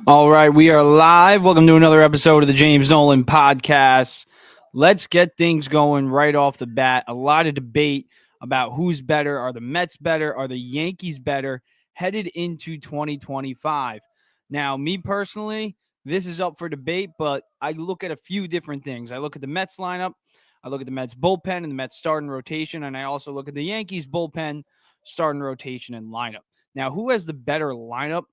All right, we are live. Welcome to another episode of the James Nolan podcast. Let's get things going right off the bat. A lot of debate about who's better. Are the Mets better? Are the Yankees better headed into 2025? Now, me personally, this is up for debate, but I look at a few different things. I look at the Mets lineup, I look at the Mets bullpen and the Mets starting rotation, and I also look at the Yankees bullpen, starting rotation, and lineup. Now, who has the better lineup?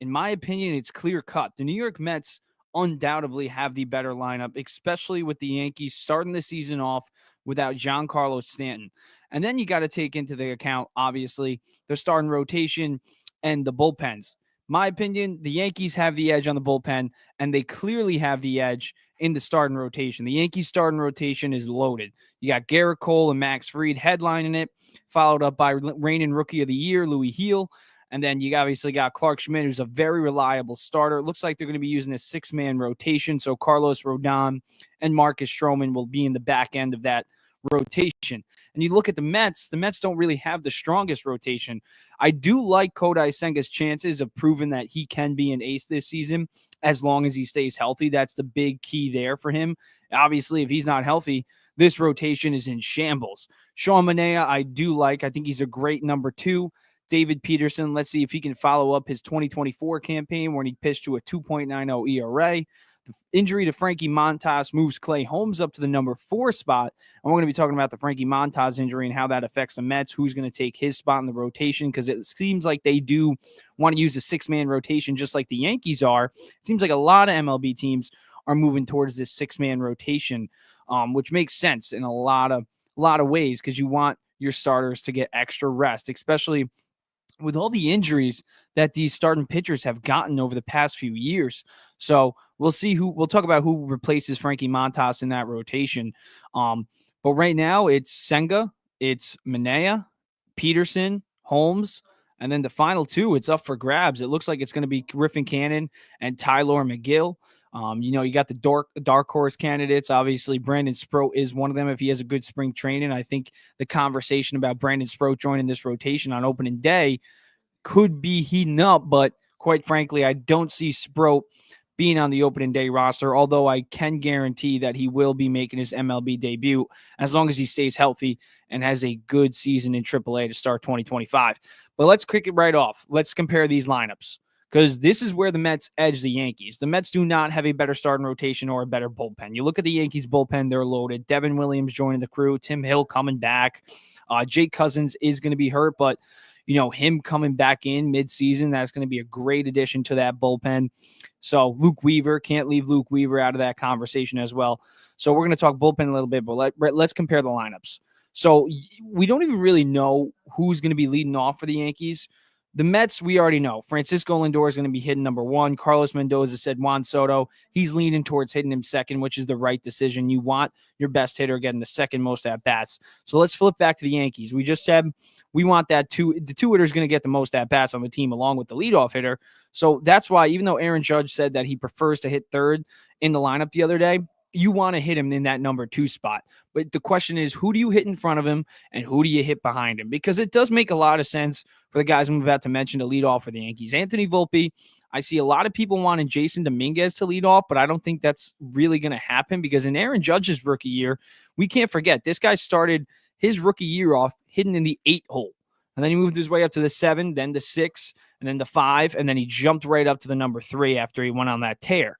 In my opinion, it's clear cut. The New York Mets undoubtedly have the better lineup, especially with the Yankees starting the season off without Giancarlo Stanton. And then you got to take into the account, obviously, the starting rotation and the bullpens. My opinion, the Yankees have the edge on the bullpen, and they clearly have the edge in the starting rotation. The Yankees starting rotation is loaded. You got Garrett Cole and Max Fried headlining it, followed up by reigning Rookie of the Year, Louis Heel. And then you obviously got Clark Schmidt, who's a very reliable starter. It looks like they're going to be using a six-man rotation. So Carlos Rodon and Marcus Stroman will be in the back end of that rotation. And you look at the Mets don't really have the strongest rotation. I do like Kodai Senga's chances of proving that he can be an ace this season as long as he stays healthy. That's the big key there for him. Obviously, if he's not healthy, this rotation is in shambles. Sean Manaea, I do like. I think he's a great number two. David Peterson, let's see if he can follow up his 2024 campaign when he pitched to a 2.90 ERA. The injury to Frankie Montas moves Clay Holmes up to the number 4 spot. And we're going to be talking about the Frankie Montas injury and how that affects the Mets, who's going to take his spot in the rotation, because it seems like they do want to use a six-man rotation just like the Yankees are. It seems like a lot of MLB teams are moving towards this six-man rotation, which makes sense in a lot of ways, because you want your starters to get extra rest, especially with all the injuries that these starting pitchers have gotten over the past few years. So we'll talk about who replaces Frankie Montas in that rotation. But right now it's Senga, it's Manaea, Peterson, Holmes, and then the final two, it's up for grabs. It looks like it's going to be Griffin Cannon and Tyler McGill. You got the dark horse candidates. Obviously, Brandon Sproat is one of them if he has a good spring training. I think the conversation about Brandon Sproat joining this rotation on opening day could be heating up, but quite frankly, I don't see Sproat being on the opening day roster, although I can guarantee that he will be making his MLB debut as long as he stays healthy and has a good season in AAA to start 2025. But let's kick it right off. Let's compare these lineups, because this is where the Mets edge the Yankees. The Mets do not have a better starting rotation or a better bullpen. You look at the Yankees bullpen, they're loaded. Devin Williams joining the crew. Tim Hill coming back. Jake Cousins is going to be hurt, but him coming back in midseason, that's going to be a great addition to that bullpen. So Luke Weaver, can't leave Luke Weaver out of that conversation as well. So we're going to talk bullpen a little bit, but let's compare the lineups. So we don't even really know who's going to be leading off for the Yankees. The Mets, we already know. Francisco Lindor is going to be hitting number 1. Carlos Mendoza said Juan Soto. He's leaning towards hitting him second, which is the right decision. You want your best hitter getting the second most at-bats. So let's flip back to the Yankees. We just said we want the two hitters going to get the most at-bats on the team along with the leadoff hitter. So that's why, even though Aaron Judge said that he prefers to hit third in the lineup the other day, you want to hit him in that number 2 spot. But the question is, who do you hit in front of him and who do you hit behind him? Because it does make a lot of sense for the guys I'm about to mention to lead off for the Yankees. Anthony Volpe, I see a lot of people wanting Jason Dominguez to lead off, but I don't think that's really going to happen, because in Aaron Judge's rookie year, we can't forget, this guy started his rookie year off hitting in the 8 hole. And then he moved his way up to the 7, then the 6, and then the 5, and then he jumped right up to the number 3 after he went on that tear.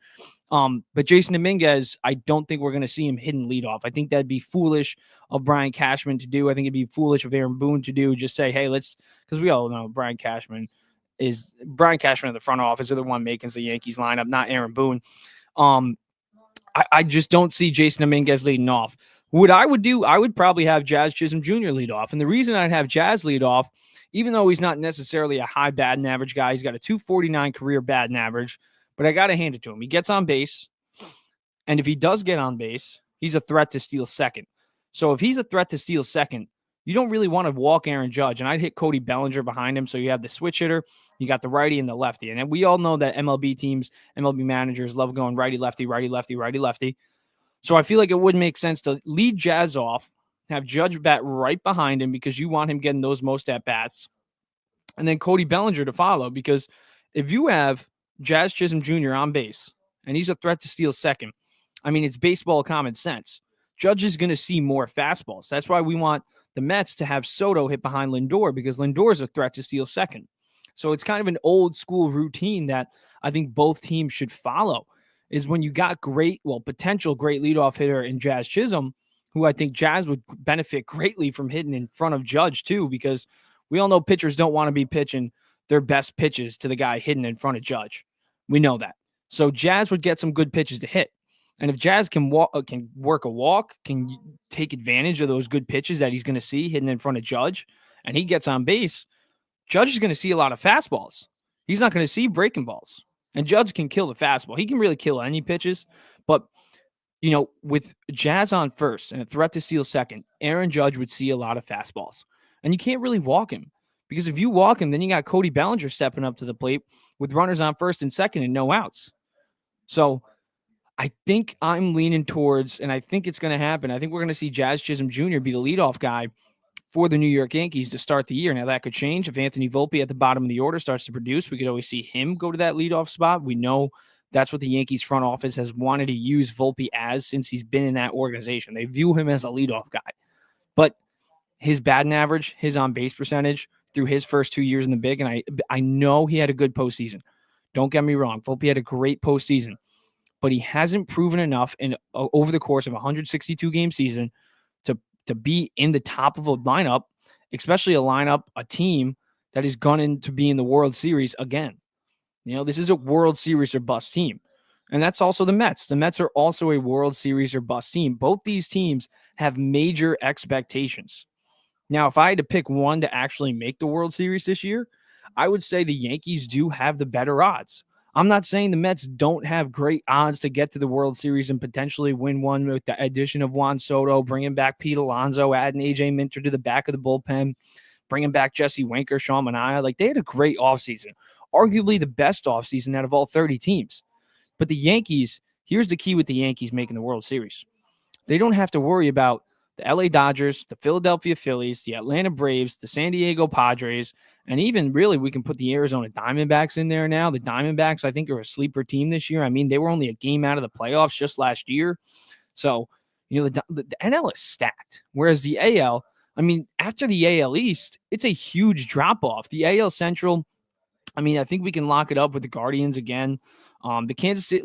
But Jason Dominguez, I don't think we're going to see him hitting leadoff. I think that'd be foolish of Brian Cashman to do. I think it'd be foolish of Aaron Boone to do. Just say, hey, because we all know Brian Cashman in the front office are the one making the Yankees lineup, not Aaron Boone. I just don't see Jason Dominguez leading off. What I would do, I would probably have Jazz Chisholm Jr. lead off. And the reason I'd have Jazz lead off, even though he's not necessarily a high batting average guy, he's got a 249 career batting average, but I got to hand it to him. He gets on base, and if he does get on base, he's a threat to steal second. So if he's a threat to steal second, you don't really want to walk Aaron Judge. And I'd hit Cody Bellinger behind him. So you have the switch hitter, you got the righty and the lefty. And we all know that MLB teams, MLB managers love going righty, lefty, righty, lefty, righty, lefty. So I feel like it would make sense to lead Jazz off, have Judge bat right behind him because you want him getting those most at-bats. and then Cody Bellinger to follow. Because if you have Jazz Chisholm Jr. on base and he's a threat to steal second, I mean, it's baseball common sense. Judge is going to see more fastballs. That's why we want the Mets to have Soto hit behind Lindor, because Lindor is a threat to steal second. So it's kind of an old school routine that I think both teams should follow. Is when you got potential great leadoff hitter in Jazz Chisholm, who I think Jazz would benefit greatly from hitting in front of Judge too, because we all know pitchers don't want to be pitching their best pitches to the guy hitting in front of Judge. We know that. So Jazz would get some good pitches to hit. And if Jazz can work a walk, can take advantage of those good pitches that he's going to see hitting in front of Judge, and he gets on base, Judge is going to see a lot of fastballs. He's not going to see breaking balls. And Judge can kill the fastball. He can really kill any pitches. But, with Jazz on first and a threat to steal second, Aaron Judge would see a lot of fastballs. And you can't really walk him, because if you walk him, then you got Cody Bellinger stepping up to the plate with runners on first and second and no outs. So I think I'm leaning towards, and I think it's going to happen, I think we're going to see Jazz Chisholm Jr. be the leadoff guy for the New York Yankees to start the year. Now, that could change. If Anthony Volpe at the bottom of the order starts to produce, we could always see him go to that leadoff spot. We know that's what the Yankees front office has wanted to use Volpe as since he's been in that organization. They view him as a leadoff guy. But his batting average, his on-base percentage through his first 2 years in the big, and I know he had a good postseason. Don't get me wrong. Volpe had a great postseason. But he hasn't proven enough over the course of a 162-game season to be in the top of a lineup, especially a team that is gunning to be in the World Series again. This is a World Series or bust team. And that's also the Mets. The Mets are also a World Series or bust team. Both these teams have major expectations. Now, if I had to pick one to actually make the World Series this year, I would say the Yankees do have the better odds. I'm not saying the Mets don't have great odds to get to the World Series and potentially win one with the addition of Juan Soto, bringing back Pete Alonso, adding A.J. Minter to the back of the bullpen, bringing back Jesse Winker, Sean Manaea. Like, they had a great offseason, arguably the best offseason out of all 30 teams. But the Yankees, here's the key with the Yankees making the World Series. They don't have to worry about the LA Dodgers, the Philadelphia Phillies, the Atlanta Braves, the San Diego Padres, and even really we can put the Arizona Diamondbacks in there now. The Diamondbacks, I think, are a sleeper team this year. I mean, they were only a game out of the playoffs just last year. So, the NL is stacked. Whereas the AL, I mean, after the AL East, it's a huge drop-off. The AL Central, I mean, I think we can lock it up with the Guardians again. The Kansas City,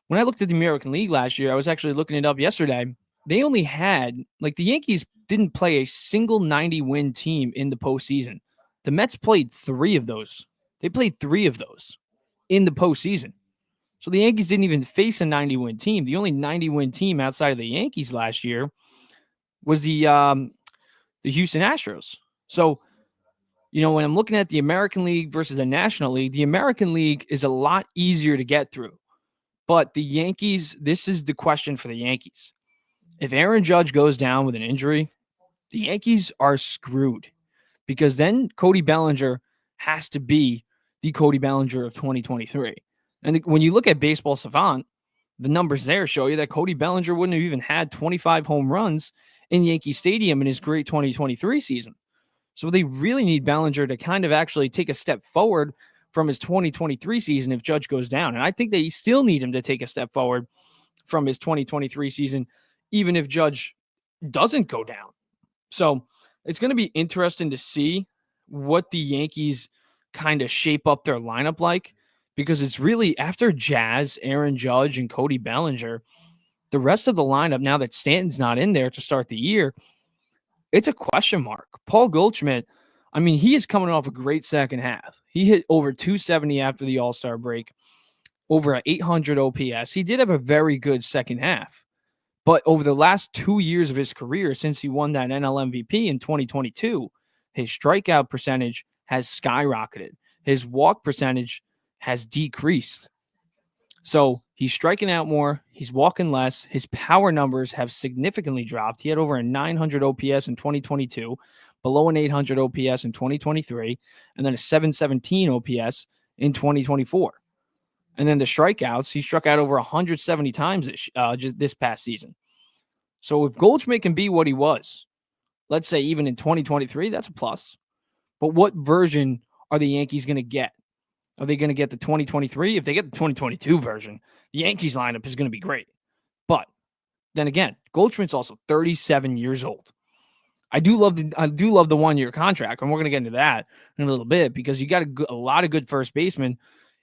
when I looked at the American League last year, I was actually looking it up yesterday. They only had, the Yankees didn't play a single 90-win team in the postseason. The Mets played 3 of those. They played 3 of those in the postseason. So the Yankees didn't even face a 90-win team. The only 90-win team outside of the Yankees last year was the Houston Astros. So, when I'm looking at the American League versus the National League, the American League is a lot easier to get through. But the Yankees, this is the question for the Yankees. If Aaron Judge goes down with an injury, the Yankees are screwed, because then Cody Bellinger has to be the Cody Bellinger of 2023. And when you look at Baseball Savant, the numbers there show you that Cody Bellinger wouldn't have even had 25 home runs in Yankee Stadium in his great 2023 season. So they really need Bellinger to kind of actually take a step forward from his 2023 season if Judge goes down. And I think they still need him to take a step forward from his 2023 season, even if Judge doesn't go down. So it's going to be interesting to see what the Yankees kind of shape up their lineup like, because it's really after Jazz, Aaron Judge, and Cody Bellinger, the rest of the lineup, now that Stanton's not in there to start the year, it's a question mark. Paul Goldschmidt, I mean, he is coming off a great second half. He hit over 270 after the All-Star break, over an 800 OPS. He did have a very good second half. But over the last 2 years of his career, since he won that NL MVP in 2022, his strikeout percentage has skyrocketed. His walk percentage has decreased. So he's striking out more. He's walking less. His power numbers have significantly dropped. He had over a 900 OPS in 2022, below an 800 OPS in 2023, and then a 717 OPS in 2024. And then the strikeouts, he struck out over 170 times just this past season. So if Goldschmidt can be what he was, let's say even in 2023, that's a plus. But what version are the Yankees going to get? Are they going to get the 2023? If they get the 2022 version, the Yankees lineup is going to be great. But then again, Goldschmidt's also 37 years old. I do love the 1-year contract, and we're going to get into that in a little bit because you got a lot of good first basemen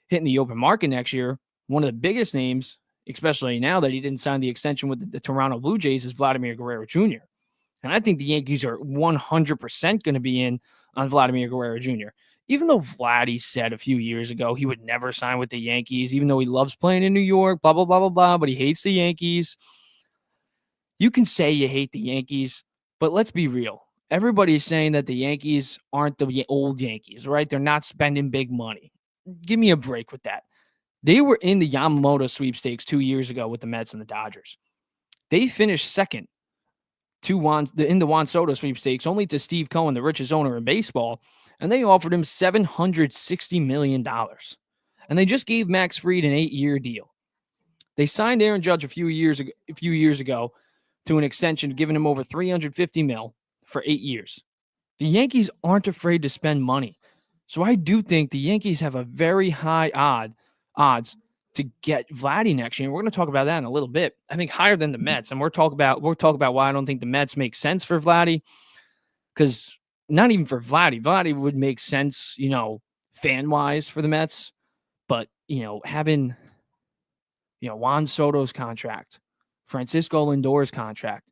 hitting the open market next year. One of the biggest names, especially now that he didn't sign the extension with the Toronto Blue Jays, is Vladimir Guerrero Jr. And I think the Yankees are 100% going to be in on Vladimir Guerrero Jr. Even though Vladdy said a few years ago he would never sign with the Yankees, even though he loves playing in New York, blah, blah, blah, blah, blah, but he hates the Yankees. You can say you hate the Yankees, but let's be real. Everybody's saying that the Yankees aren't the old Yankees, right? They're not spending big money. Give me a break with that. They were in the Yamamoto sweepstakes 2 years ago with the Mets and the Dodgers. They finished second in the Juan Soto sweepstakes, only to Steve Cohen, the richest owner in baseball, and they offered him $760 million. And they just gave Max Fried an 8-year deal. They signed Aaron Judge a few years ago to an extension, giving him over $350 million for 8 years. The Yankees aren't afraid to spend money. So I do think the Yankees have a very high odds to get Vladdy next year. And we're going to talk about that in a little bit. I think higher than the Mets. And we'll talk about why I don't think the Mets make sense for Vladdy. Because not even for Vladdy. Vladdy would make sense, fan-wise for the Mets. But, having, Juan Soto's contract, Francisco Lindor's contract,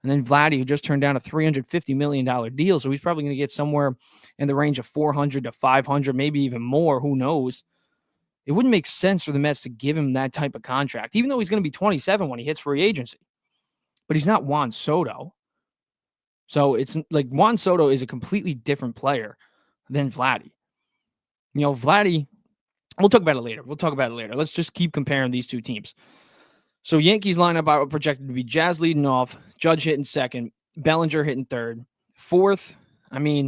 and then Vladdy, who just turned down a $350 million deal. So he's probably going to get somewhere in the range of 400 to 500, maybe even more. Who knows? It wouldn't make sense for the Mets to give him that type of contract, even though he's going to be 27 when he hits free agency. But he's not Juan Soto. So it's like Juan Soto is a completely different player than Vladdy. Vladdy, we'll talk about it later. Let's just keep comparing these two teams. So Yankees lineup are projected to be Jazz leading off, Judge hitting second, Bellinger hitting third. Fourth, I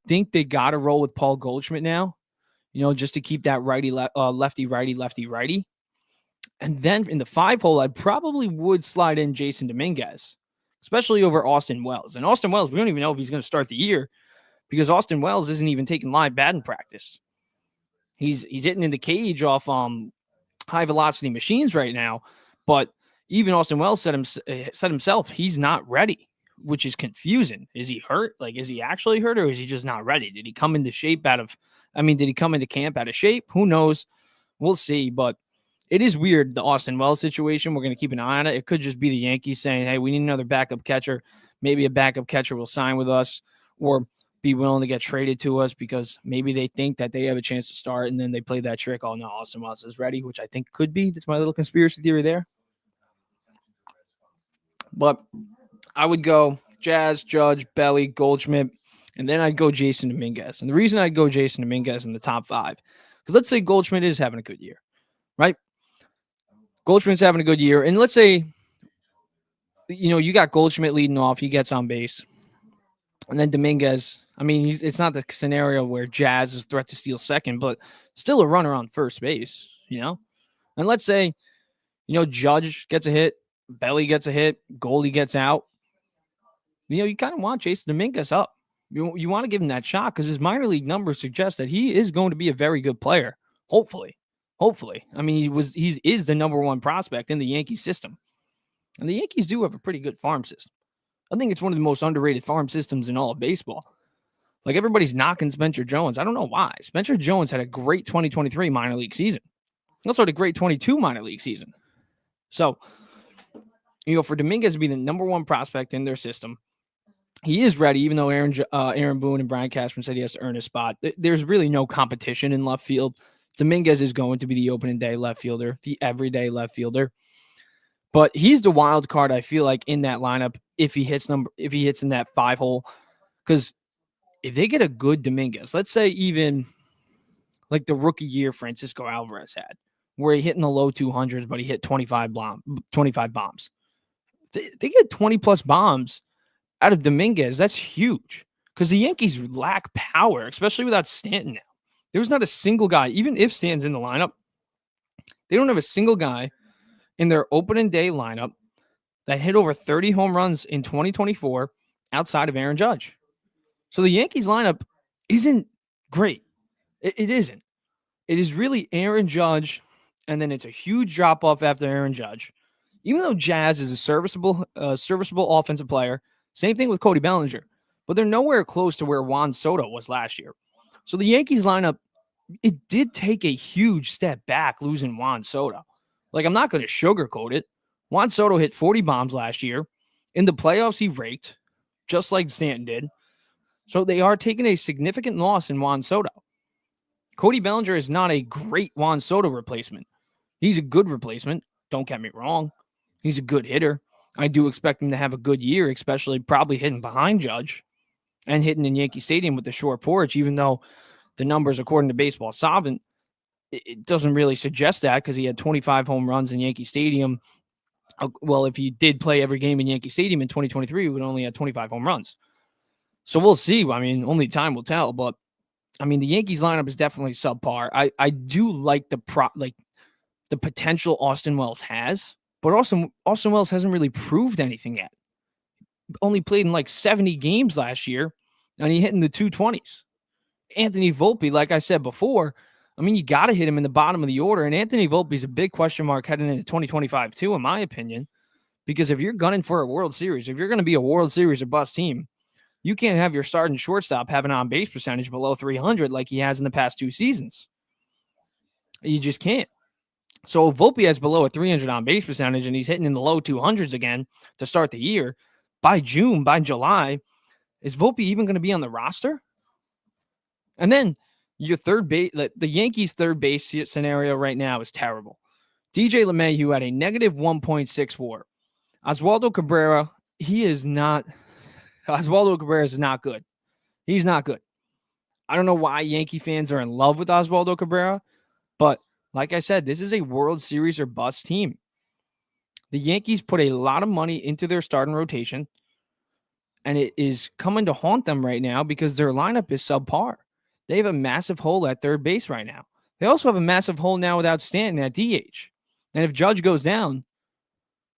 think they got to roll with Paul Goldschmidt now, just to keep that lefty, righty. And then in the 5-hole, I probably would slide in Jason Dominguez, especially over Austin Wells. And Austin Wells, we don't even know if he's going to start the year because Austin Wells isn't even taking live batting practice. He's hitting in the cage off high velocity machines right now. But even Austin Wells said himself, he's not ready, which is confusing. Is he hurt? Is he actually hurt, or is he just not ready? Did he come into camp out of shape? Who knows? We'll see. But it is weird, the Austin Wells situation. We're going to keep an eye on it. It could just be the Yankees saying, hey, we need another backup catcher. Maybe a backup catcher will sign with us or be willing to get traded to us because maybe they think that they have a chance to start, and then they play that trick. Oh, no, Austin Wells is ready, which I think could be. That's my little conspiracy theory there. But I would go Jazz, Judge, Belly, Goldschmidt, and then I'd go Jason Dominguez. And the reason I'd go Jason Dominguez in the top 5, because let's say Goldschmidt is having a good year, right? Goldschmidt's having a good year. And let's say, you got Goldschmidt leading off. He gets on base. And then Dominguez, it's not the scenario where Jazz is a threat to steal second, but still a runner on first base, And let's say, Judge gets a hit. Belly gets a hit, Goldie gets out. You kind of want Jason Dominguez up. You want to give him that shot because his minor league numbers suggest that he is going to be a very good player. Hopefully. He is the number one prospect in the Yankee system. And the Yankees do have a pretty good farm system. I think it's one of the most underrated farm systems in all of baseball. Everybody's knocking Spencer Jones. I don't know why. Spencer Jones had a great 2023 minor league season. He also had a great 22 minor league season. So, for Dominguez to be the number one prospect in their system, he is ready, even though Aaron Boone and Brian Cashman said he has to earn his spot. There's really no competition in left field. Dominguez is going to be the opening day left fielder, the everyday left fielder. But he's the wild card, I feel like, in that lineup if he hits in that 5-hole. Because if they get a good Dominguez, let's say even like the rookie year Francisco Alvarez had, where he hit in the low 200s, but he hit 25 bombs. They get 20-plus bombs out of Dominguez. That's huge because the Yankees lack power, especially without Stanton now. There's not a single guy, even if Stanton's in the lineup, they don't have a single guy in their opening day lineup that hit over 30 home runs in 2024 outside of Aaron Judge. So the Yankees lineup isn't great. It isn't. It is really Aaron Judge, and then it's a huge drop off after Aaron Judge. Even though Jazz is a serviceable offensive player, same thing with Cody Bellinger, but they're nowhere close to where Juan Soto was last year. So the Yankees lineup, it did take a huge step back losing Juan Soto. Like, I'm not going to sugarcoat it. Juan Soto hit 40 bombs last year. In the playoffs, he raked, just like Stanton did. So they are taking a significant loss in Juan Soto. Cody Bellinger is not a great Juan Soto replacement. He's a good replacement. Don't get me wrong. He's a good hitter. I do expect him to have a good year, especially probably hitting behind Judge and hitting in Yankee Stadium with the short porch, even though the numbers, according to Baseball Savant, it doesn't really suggest that because he had 25 home runs in Yankee Stadium. Well, if he did play every game in Yankee Stadium in 2023, he would only have 25 home runs. So we'll see. I mean, only time will tell. But I mean, the Yankees lineup is definitely subpar. I do like the potential Austin Wells has, but also Austin Wells hasn't really proved anything yet. Only played in like 70 games last year, and he hit in the 220s. Anthony Volpe, like I said before, I mean, you got to hit him in the bottom of the order, and Anthony Volpe is a big question mark heading into 2025 too, in my opinion, because if you're gunning for a World Series, if you're going to be a World Series or bust team, you can't have your starting shortstop have an on-base percentage below 300 like he has in the past 2 seasons. You just can't. So Volpe has below a 300 on-base percentage, and he's hitting in the low 200s again to start the year. By June, by July, is Volpe even going to be on the roster? And then your third base, the Yankees' third base scenario right now is terrible. DJ LeMahieu had a negative 1.6 WAR. Oswaldo Cabrera, Oswaldo Cabrera is not good. He's not good. I don't know why Yankee fans are in love with Oswaldo Cabrera, but like I said, this is a World Series or bust team. The Yankees put a lot of money into their starting rotation, and it is coming to haunt them right now because their lineup is subpar. They have a massive hole at third base right now. They also have a massive hole now without Stanton at DH. And if Judge goes down,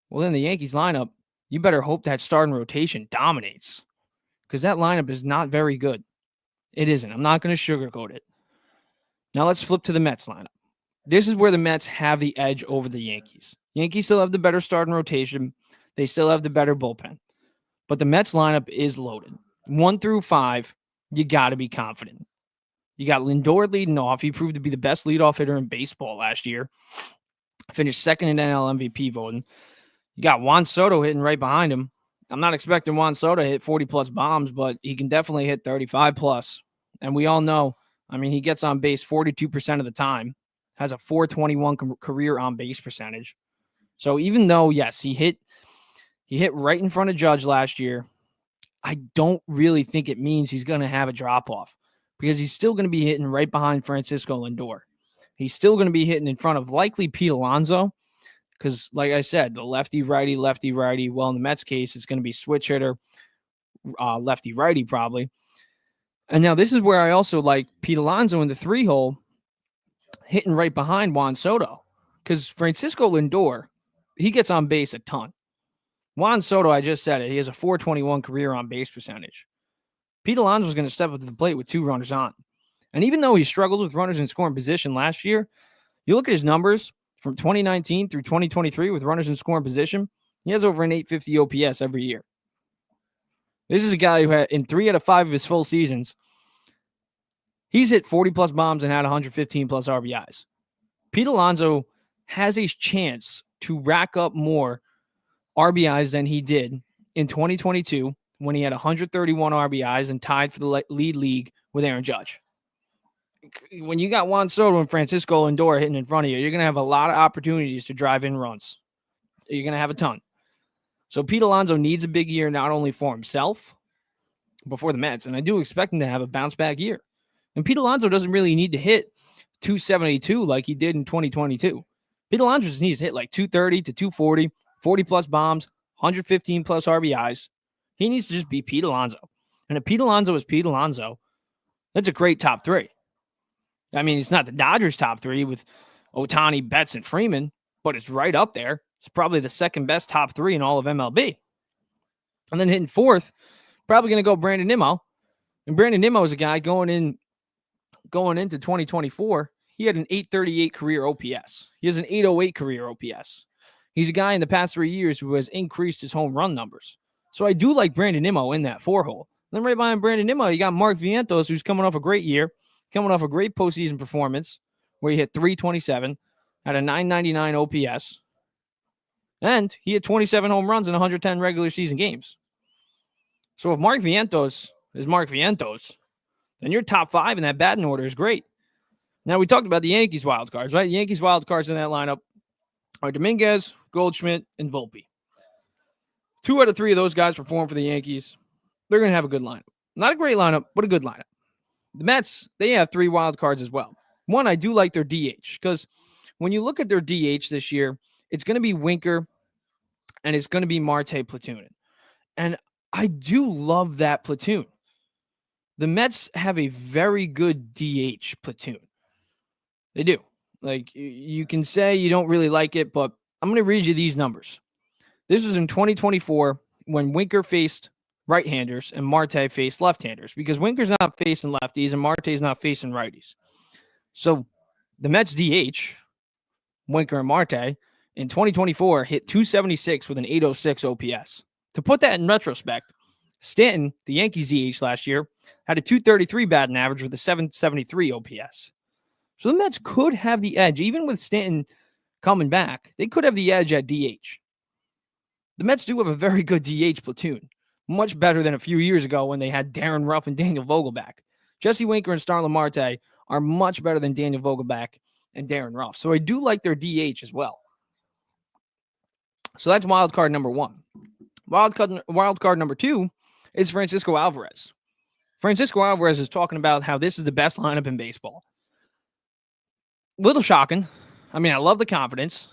well, then the Yankees lineup, you better hope that starting rotation dominates because that lineup is not very good. It isn't. I'm not going to sugarcoat it. Now let's flip to the Mets lineup. This is where the Mets have the edge over the Yankees. Yankees still have the better starting rotation. They still have the better bullpen. But the Mets lineup is loaded. 1 through 5, you got to be confident. You got Lindor leading off. He proved to be the best leadoff hitter in baseball last year. Finished second in NL MVP voting. You got Juan Soto hitting right behind him. I'm not expecting Juan Soto to hit 40-plus bombs, but he can definitely hit 35-plus. And we all know, I mean, he gets on base 42% of the time. Has a 421 career on base percentage. So even though, yes, he hit right in front of Judge last year, I don't really think it means he's going to have a drop-off because he's still going to be hitting right behind Francisco Lindor. He's still going to be hitting in front of likely Pete Alonso because, like I said, the lefty-righty. Well, in the Mets case, it's going to be switch hitter, lefty-righty probably. And now this is where I also like Pete Alonso in the 3-hole hitting right behind Juan Soto because Francisco Lindor, he gets on base a ton. Juan Soto, I just said it, he has a 421 career on base percentage. Pete Alonso is going to step up to the plate with 2 runners on. And even though he struggled with runners in scoring position last year, you look at his numbers from 2019 through 2023 with runners in scoring position, he has over an 850 OPS every year. This is a guy who had, in 3 out of 5 of his full seasons, he's hit 40-plus bombs and had 115-plus RBIs. Pete Alonso has a chance to rack up more RBIs than he did in 2022 when he had 131 RBIs and tied for the lead league with Aaron Judge. When you got Juan Soto and Francisco Lindor hitting in front of you, you're going to have a lot of opportunities to drive in runs. You're going to have a ton. So Pete Alonso needs a big year not only for himself, but for the Mets. And I do expect him to have a bounce-back year. And Pete Alonso doesn't really need to hit 272 like he did in 2022. Pete Alonso just needs to hit like 230 to 240, 40-plus bombs, 115-plus RBIs. He needs to just be Pete Alonso. And if Pete Alonso is Pete Alonso, that's a great top 3. I mean, it's not the Dodgers' top 3 with Ohtani, Betts, and Freeman, but it's right up there. It's probably the second best top 3 in all of MLB. And then hitting 4th, probably going to go Brandon Nimmo. And Brandon Nimmo is a guy going into 2024. He had an 838 career OPS. He has an 808 career OPS. He's a guy in the past 3 years who has increased his home run numbers. So I do like Brandon Nimmo in that four hole. Then right behind Brandon Nimmo, you got Mark Vientos, who's coming off a great year, coming off a great postseason performance where he hit 327, had a 999 OPS, and he had 27 home runs in 110 regular season games. So if Mark Vientos is Mark Vientos, then your top five in that batting order is great. Now, we talked about the Yankees wild cards, right? The Yankees wild cards in that lineup are Dominguez, Goldschmidt, and Volpe. 2 out of 3 of those guys perform for the Yankees. They're going to have a good lineup. Not a great lineup, but a good lineup. The Mets, they have 3 wild cards as well. One, I do like their DH, because when you look at their DH this year, it's going to be Winker and it's going to be Marte platooning. And I do love that platoon. The Mets have a very good DH platoon. They do. Like, you can say you don't really like it, but I'm going to read you these numbers. This was in 2024 when Winker faced right-handers and Marte faced left-handers, because Winker's not facing lefties and Marte's not facing righties. So the Mets DH, Winker and Marte, in 2024 hit 276 with an 806 OPS. To put that in retrospect, Stanton, the Yankees DH last year, had a 233 batting average with a 773 OPS. So the Mets could have the edge. Even with Stanton coming back, they could have the edge at DH. The Mets do have a very good DH platoon, much better than a few years ago when they had Darren Ruff and Daniel Vogelback. Jesse Winker and Starlin Marte are much better than Daniel Vogelback and Darren Ruff. So I do like their DH as well. So that's wild card number 1. Wild card number 2 is Francisco Alvarez. Francisco Alvarez is talking about how this is the best lineup in baseball. Little shocking. I mean, I love the confidence.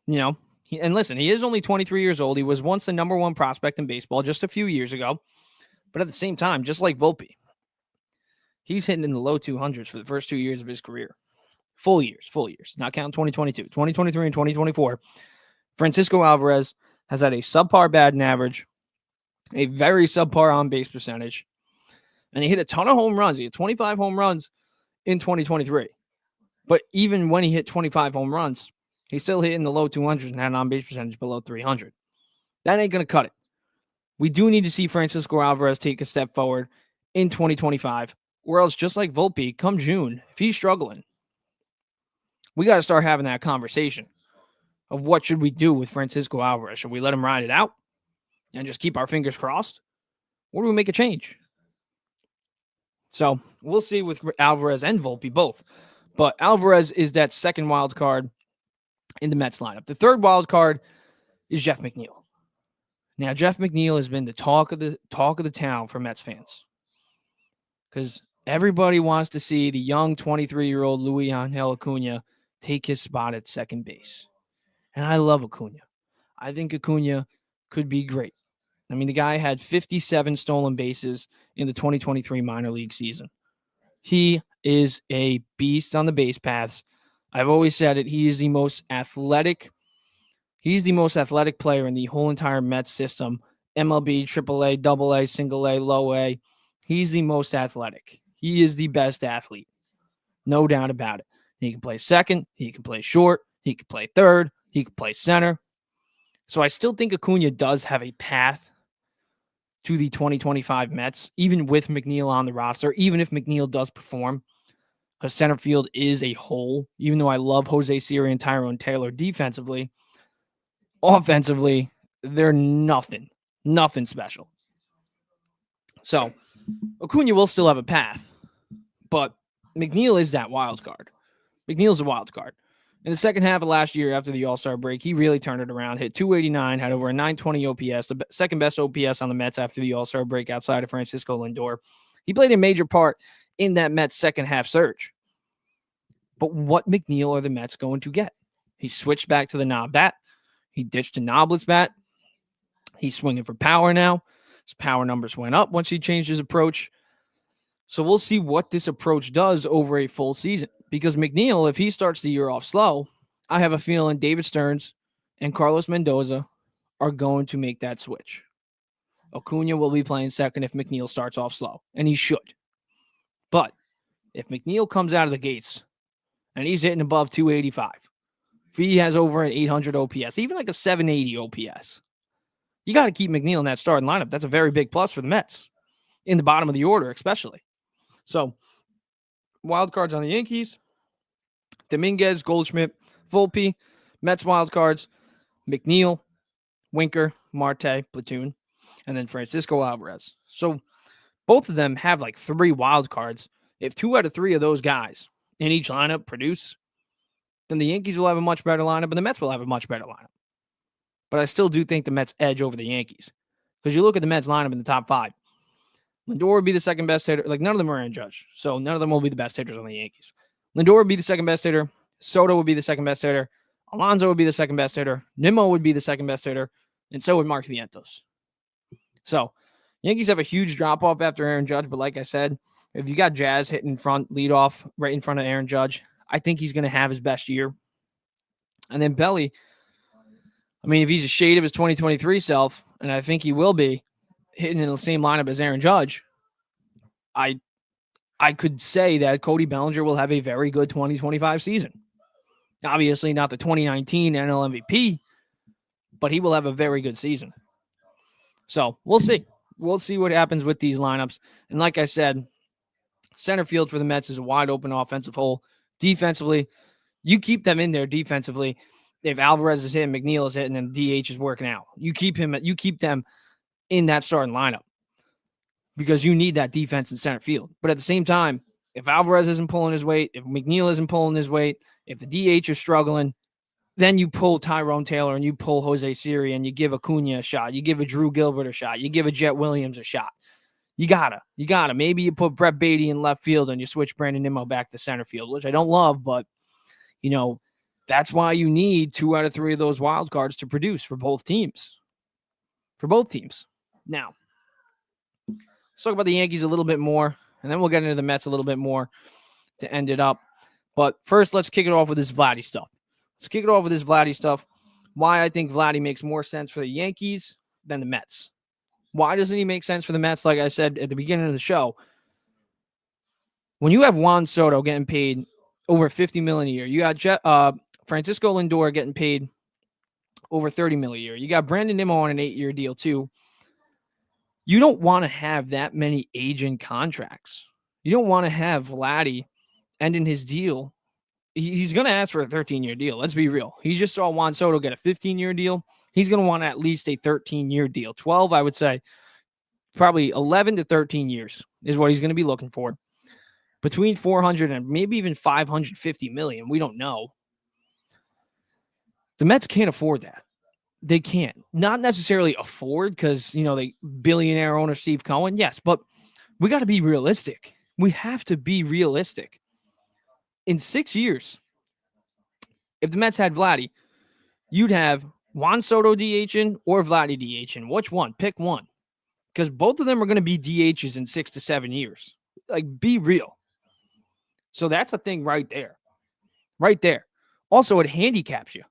And listen, he is only 23 years old. He was once the number 1 prospect in baseball just a few years ago. But at the same time, just like Volpe, he's hitting in the low 200s for the first 2 years of his career. Full years, not counting 2022. 2023 and 2024, Francisco Alvarez has had a subpar batting average, a very subpar on-base percentage, and he hit a ton of home runs. He had 25 home runs in 2023. But even when he hit 25 home runs, he's still hitting the low 200s and had an on-base percentage below 300. That ain't going to cut it. We do need to see Francisco Alvarez take a step forward in 2025, or else just like Volpe, come June, if he's struggling, we got to start having that conversation of what should we do with Francisco Alvarez. Should we let him ride it out and just keep our fingers crossed? Or do we make a change? So we'll see with Alvarez and Volpe both. But Alvarez is that second wild card in the Mets lineup. The third wild card is Jeff McNeil. Now, Jeff McNeil has been the talk of the town for Mets fans, because everybody wants to see the young 23-year-old Luis Angel Acuna take his spot at second base. And I love Acuna. I think Acuna could be great. I mean, the guy had 57 stolen bases in the 2023 minor league season. He is a beast on the base paths. I've always said it. He is the most athletic. He's the most athletic player in the whole entire Mets system. MLB, AAA, AA, single A, low A. He's the most athletic. He is the best athlete. No doubt about it. He can play second. He can play short. He can play third. He can play center. So I still think Acuna does have a path to the 2025 Mets, even with McNeil on the roster, even if McNeil does perform, because center field is a hole. Even though I love Jose Siri and Tyrone Taylor defensively, offensively, they're nothing special. So Acuna will still have a path, but McNeil is that wild card. McNeil's a wild card. In the second half of last year, after the All-Star break, he really turned it around, hit 289, had over a 920 OPS, the second best OPS on the Mets after the All-Star break outside of Francisco Lindor. He played a major part in that Mets second half surge. But what McNeil are the Mets going to get? He switched back to the knob bat. He ditched a knobless bat. He's swinging for power now. His power numbers went up once he changed his approach. So we'll see what this approach does over a full season. Because McNeil, if he starts the year off slow, I have a feeling David Stearns and Carlos Mendoza are going to make that switch. Acuna will be playing second if McNeil starts off slow, and he should. But if McNeil comes out of the gates and he's hitting above 285, if he has over an 800 OPS, even like a 780 OPS, you got to keep McNeil in that starting lineup. That's a very big plus for the Mets, in the bottom of the order especially. So, wild cards on the Yankees: Dominguez, Goldschmidt, Volpe. Mets wild cards: McNeil, Winker, Marte, Platoon, and then Francisco Alvarez. So both of them have like 3 wild cards. If 2 out of 3 of those guys in each lineup produce, then the Yankees will have a much better lineup, and the Mets will have a much better lineup. But I still do think the Mets edge over the Yankees. Because you look at the Mets lineup in the top 5. Lindor would be the second best hitter. Like, none of them are Aaron Judge. So none of them will be the best hitters on the Yankees. Lindor would be the second best hitter. Soto would be the second best hitter. Alonso would be the second best hitter. Nimmo would be the second best hitter. And so would Mark Vientos. So Yankees have a huge drop-off after Aaron Judge. But like I said, if you got Jazz hitting front, lead off right in front of Aaron Judge, I think he's going to have his best year. And then Belly, I mean, if he's a shade of his 2023 self, and I think he will be, hitting in the same lineup as Aaron Judge, I could say that Cody Bellinger will have a very good 2025 season. Obviously not the 2019 NL MVP, but he will have a very good season. So we'll see. We'll see what happens with these lineups. And like I said, center field for the Mets is a wide open offensive hole. Defensively, you keep them in there defensively. If Alvarez is hitting, McNeil is hitting, and DH is working out, you keep them in that starting lineup because you need that defense in center field. But at the same time, if Alvarez isn't pulling his weight, if McNeil isn't pulling his weight, if the DH is struggling, then you pull Tyrone Taylor and you pull Jose Siri and you give Acuna a shot. You give a Drew Gilbert a shot. You give a Jet Williams a shot. You gotta. Maybe you put Brett Beatty in left field and you switch Brandon Nimmo back to center field, which I don't love, but that's why you need 2 out of 3 of those wild cards to produce for both teams. Now, let's talk about the Yankees a little bit more, and then we'll get into the Mets a little bit more to end it up. But first, let's kick it off with this Vladdy stuff. Why I think Vladdy makes more sense for the Yankees than the Mets. Why doesn't he make sense for the Mets? Like I said at the beginning of the show, when you have Juan Soto getting paid over $50 million a year, you got Francisco Lindor getting paid over $30 million a year. You got Brandon Nimmo on an 8-year deal too. You don't want to have that many aging contracts. You don't want to have Vladdy ending his deal. He's going to ask for a 13-year deal. Let's be real. He just saw Juan Soto get a 15-year deal. He's going to want at least a 13-year deal. 12, I would say, probably 11 to 13 years is what he's going to be looking for. Between 400 and maybe even 550 million. We don't know. The Mets can't afford that. They can't. Not necessarily afford because, the billionaire owner Steve Cohen. Yes, but we got to be realistic. We have to be realistic. In 6 years, if the Mets had Vladdy, you'd have Juan Soto DHing or Vladdy DHing. Which one? Pick one. Because both of them are going to be DHs in 6 to 7 years. Like, be real. So that's a thing right there. Right there. Also, it handicaps you.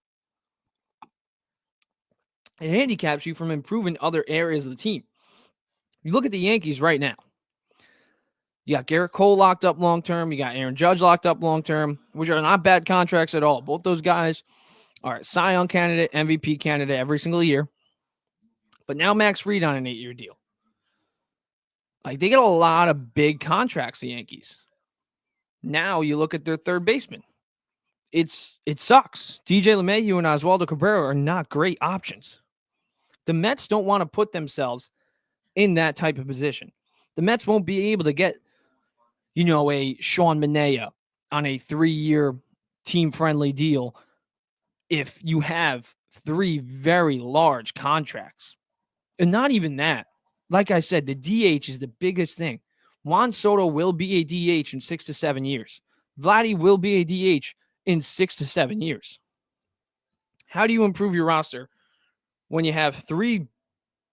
It handicaps you from improving other areas of the team. You look at the Yankees right now. You got Garrett Cole locked up long-term. You got Aaron Judge locked up long-term, which are not bad contracts at all. Both those guys are Cy Young candidate, MVP candidate every single year. But now Max Fried on an 8-year deal. Like, they get a lot of big contracts, the Yankees. Now you look at their third baseman. It sucks. DJ LeMahieu and Oswaldo Cabrera are not great options. The Mets don't want to put themselves in that type of position. The Mets won't be able to get, a Sean Manaea on a 3-year team-friendly deal if you have 3 very large contracts. And not even that. Like I said, the DH is the biggest thing. Juan Soto will be a DH in 6 to 7 years. Vladdy will be a DH in 6 to 7 years. How do you improve your roster when you have 3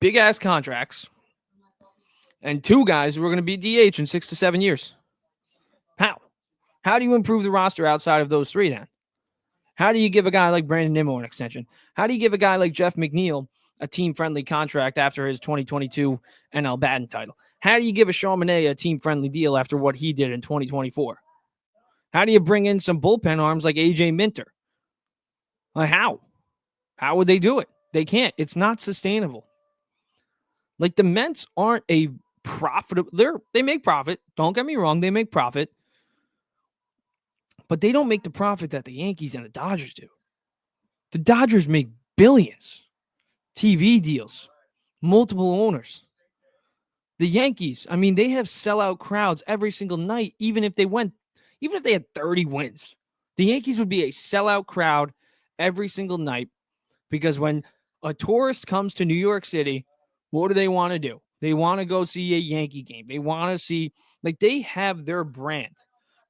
big-ass contracts and 2 guys who are going to be DH in 6 to 7 years? How do you improve the roster outside of those 3 then? How do you give a guy like Brandon Nimmo an extension? How do you give a guy like Jeff McNeil a team-friendly contract after his 2022 NL batting title? How do you give a Sean Manaea a team-friendly deal after what he did in 2024? How do you bring in some bullpen arms like AJ Minter? Like how? How would they do it? They can't. It's not sustainable. Like the Mets aren't a profitable. They make profit. Don't get me wrong. They make profit. But they don't make the profit that the Yankees and the Dodgers do. The Dodgers make billions. TV deals. Multiple owners. The Yankees, I mean, they have sellout crowds every single night, even if they had 30 wins. The Yankees would be a sellout crowd every single night because when a tourist comes to New York City, what do they want to do? They want to go see a Yankee game. They want to see, like, they have their brand.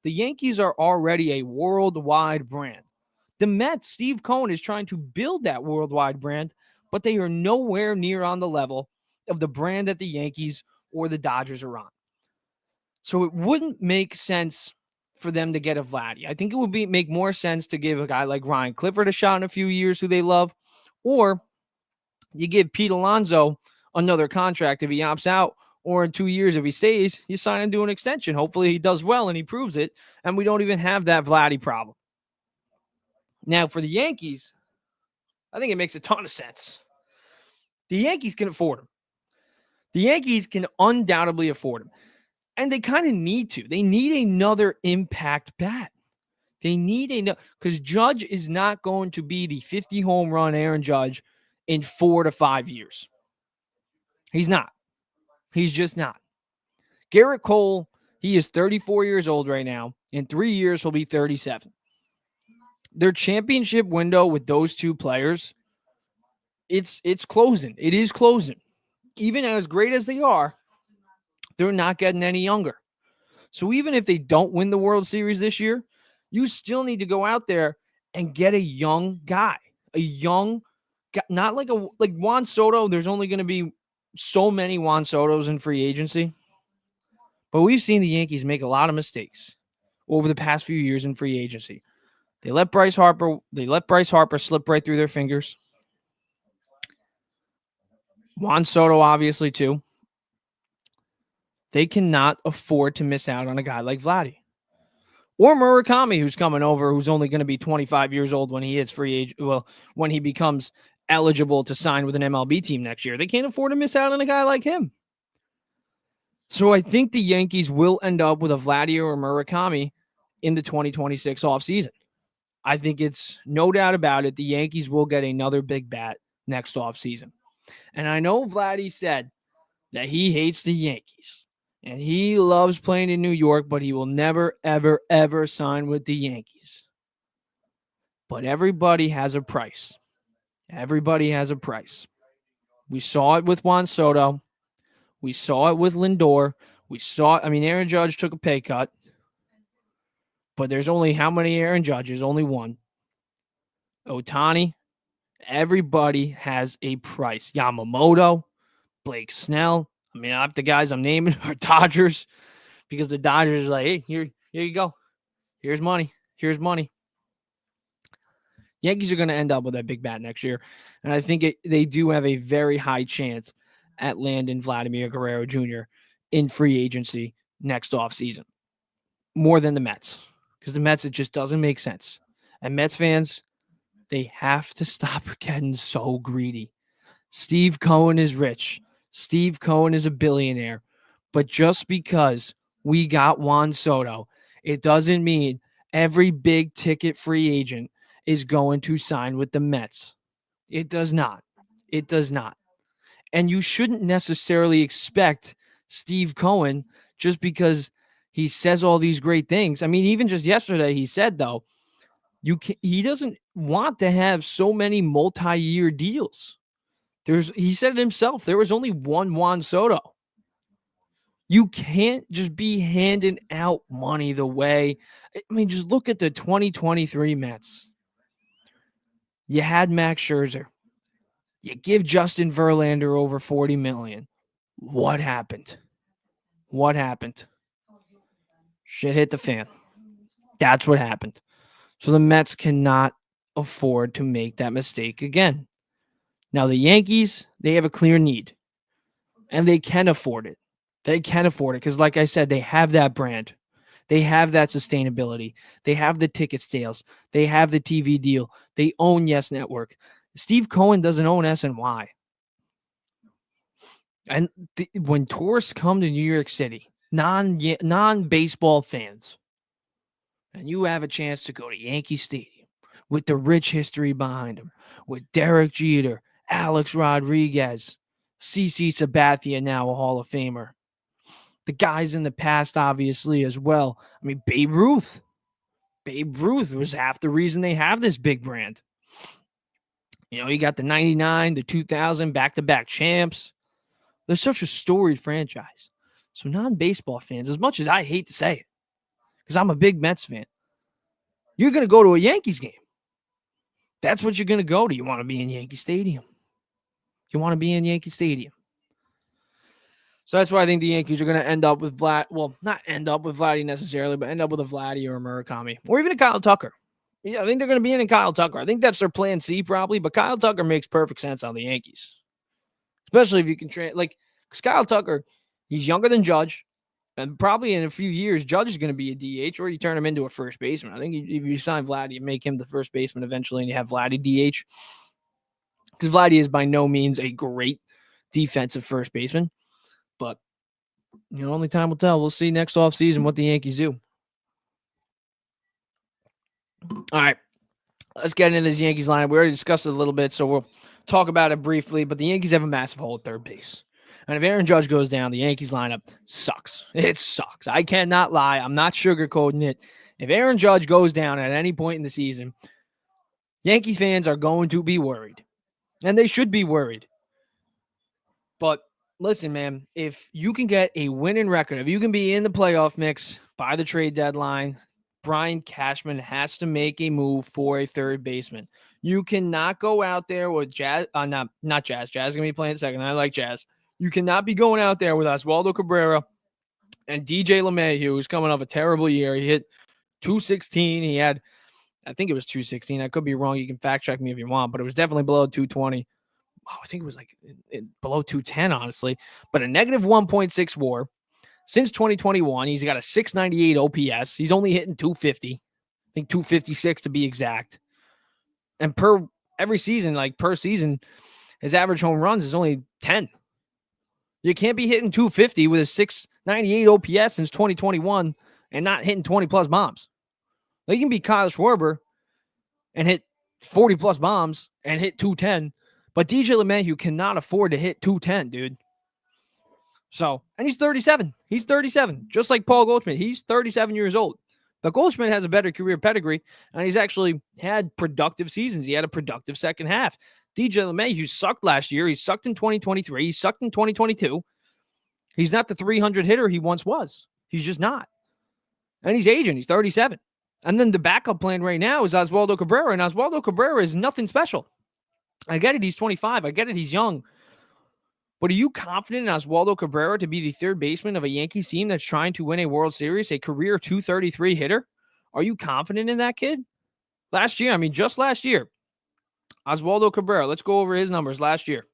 The Yankees are already a worldwide brand. The Mets, Steve Cohen is trying to build that worldwide brand, but they are nowhere near on the level of the brand that the Yankees or the Dodgers are on. So it wouldn't make sense for them to get a Vladdy. I think it would make more sense to give a guy like Ryan Clifford a shot in a few years who they love, or you give Pete Alonso another contract if he opts out, or in 2 years if he stays, you sign him to an extension. Hopefully he does well and he proves it, and we don't even have that Vladdy problem. Now for the Yankees, I think it makes a ton of sense. The Yankees can afford him. The Yankees can undoubtedly afford him. And they kind of need to. They need another impact bat. They need because Judge is not going to be the 50 home run Aaron Judge in 4 to 5 years. He's not. He's just not. Garrett Cole, he is 34 years old right now. In 3 years, he'll be 37. Their championship window with those two players, it's closing. It is closing. Even as great as they are, they're not getting any younger. So even if they don't win the World Series this year, you still need to go out there and get a young guy, not like Juan Soto. There's only going to be so many Juan Sotos in free agency, but we've seen the Yankees make a lot of mistakes over the past few years in free agency. They let Bryce Harper slip right through their fingers. Juan Soto, obviously, too. They cannot afford to miss out on a guy like Vladdy. Or Murakami, who's coming over, who's only going to be 25 years old when he hits free age. Well, when he becomes eligible to sign with an MLB team next year. They can't afford to miss out on a guy like him. So I think the Yankees will end up with a Vladdy or Murakami in the 2026 offseason. I think it's no doubt about it. The Yankees will get another big bat next offseason. And I know Vladdy said that he hates the Yankees. And he loves playing in New York, but he will never, ever, ever sign with the Yankees. But everybody has a price. Everybody has a price. We saw it with Juan Soto. We saw it with Lindor. Aaron Judge took a pay cut. But there's only how many Aaron Judges? Only one. Ohtani. Everybody has a price. Yamamoto. Blake Snell. Half the guys I'm naming are Dodgers. Because the Dodgers are like, hey, here you go. Here's money. Here's money. Yankees are going to end up with that big bat next year. And I think they do have a very high chance at landing Vladimir Guerrero Jr. in free agency next offseason. More than the Mets. Because the Mets, it just doesn't make sense. And Mets fans, they have to stop getting so greedy. Steve Cohen is rich. Steve Cohen is a billionaire. But just because we got Juan Soto, it doesn't mean every big ticket free agent is going to sign with the Mets. It does not. It does not. And you shouldn't necessarily expect Steve Cohen just because he says all these great things. Even just yesterday he said, though, he doesn't want to have so many multi-year deals. He said it himself. There was only one Juan Soto. You can't just be handing out money the way. Just look at the 2023 Mets. You had Max Scherzer. You give Justin Verlander over $40 million. What happened? What happened? Shit hit the fan. That's what happened. So the Mets cannot afford to make that mistake again. Now, the Yankees, they have a clear need, and they can afford it. They can afford it because, like I said, they have that brand. They have that sustainability. They have the ticket sales. They have the TV deal. They own Yes Network. Steve Cohen doesn't own SNY. And when tourists come to New York City, non-baseball fans, and you have a chance to go to Yankee Stadium with the rich history behind them, with Derek Jeter, Alex Rodriguez, CC Sabathia, now a Hall of Famer, the guys in the past, obviously, as well. I mean, Babe Ruth. Babe Ruth was half the reason they have this big brand. You got the 99, the 2000, back-to-back champs. They're such a storied franchise. So non-baseball fans, as much as I hate to say it, because I'm a big Mets fan, you're going to go to a Yankees game. That's what you're going to go to. You want to be in Yankee Stadium. You want to be in Yankee Stadium. So that's why I think the Yankees are going to end up with not end up with Vladdy necessarily, but end up with a Vladdy or a Murakami or even a Kyle Tucker. Yeah, I think they're going to be in Kyle Tucker. I think that's their plan C probably, but Kyle Tucker makes perfect sense on the Yankees. Especially if you can because Kyle Tucker, he's younger than Judge, and probably in a few years, Judge is going to be a DH, or you turn him into a first baseman. I think if you sign Vladdy, you make him the first baseman eventually, and you have Vladdy DH. Because Vladdy is by no means a great defensive first baseman, but only time will tell. We'll see next offseason what the Yankees do. All right, let's get into this Yankees lineup. We already discussed it a little bit, so we'll talk about it briefly. But the Yankees have a massive hole at third base. And if Aaron Judge goes down, the Yankees lineup sucks. It sucks. I cannot lie. I'm not sugarcoating it. If Aaron Judge goes down at any point in the season, Yankees fans are going to be worried. And they should be worried. But listen, man, if you can get a winning record, if you can be in the playoff mix by the trade deadline, Brian Cashman has to make a move for a third baseman. You cannot go out there with Jazz. Not Jazz. Jazz is going to be playing second. I like Jazz. You cannot be going out there with Oswaldo Cabrera and DJ LeMahieu, who's coming off a terrible year. He hit 216. He had, I think it was 216. I could be wrong. You can fact check me if you want, but it was definitely below 220. Oh, I think it was like below 210, honestly. But a negative 1.6 WAR. Since 2021, he's got a 698 OPS. He's only hitting 250. I think 256 to be exact. And per season, his average home runs is only 10. You can't be hitting 250 with a 698 OPS since 2021 and not hitting 20-plus bombs. You can be Kyle Schwarber and hit 40-plus bombs and hit 210, but DJ LeMahieu cannot afford to hit 210, dude. So, and he's 37. He's 37, just like Paul Goldschmidt. He's 37 years old. But Goldschmidt has a better career pedigree, and he's actually had productive seasons. He had a productive second half. DJ LeMahieu sucked last year. He sucked in 2023. He sucked in 2022. He's not the 300 hitter he once was. He's just not. And he's aging. He's 37. And then the backup plan right now is Oswaldo Cabrera, and Oswaldo Cabrera is nothing special. I get it. He's 25. I get it. He's young. But are you confident in Oswaldo Cabrera to be the third baseman of a Yankees team that's trying to win a World Series, a career 233 hitter? Are you confident in that kid? Just last year, Oswaldo Cabrera, let's go over his numbers last year.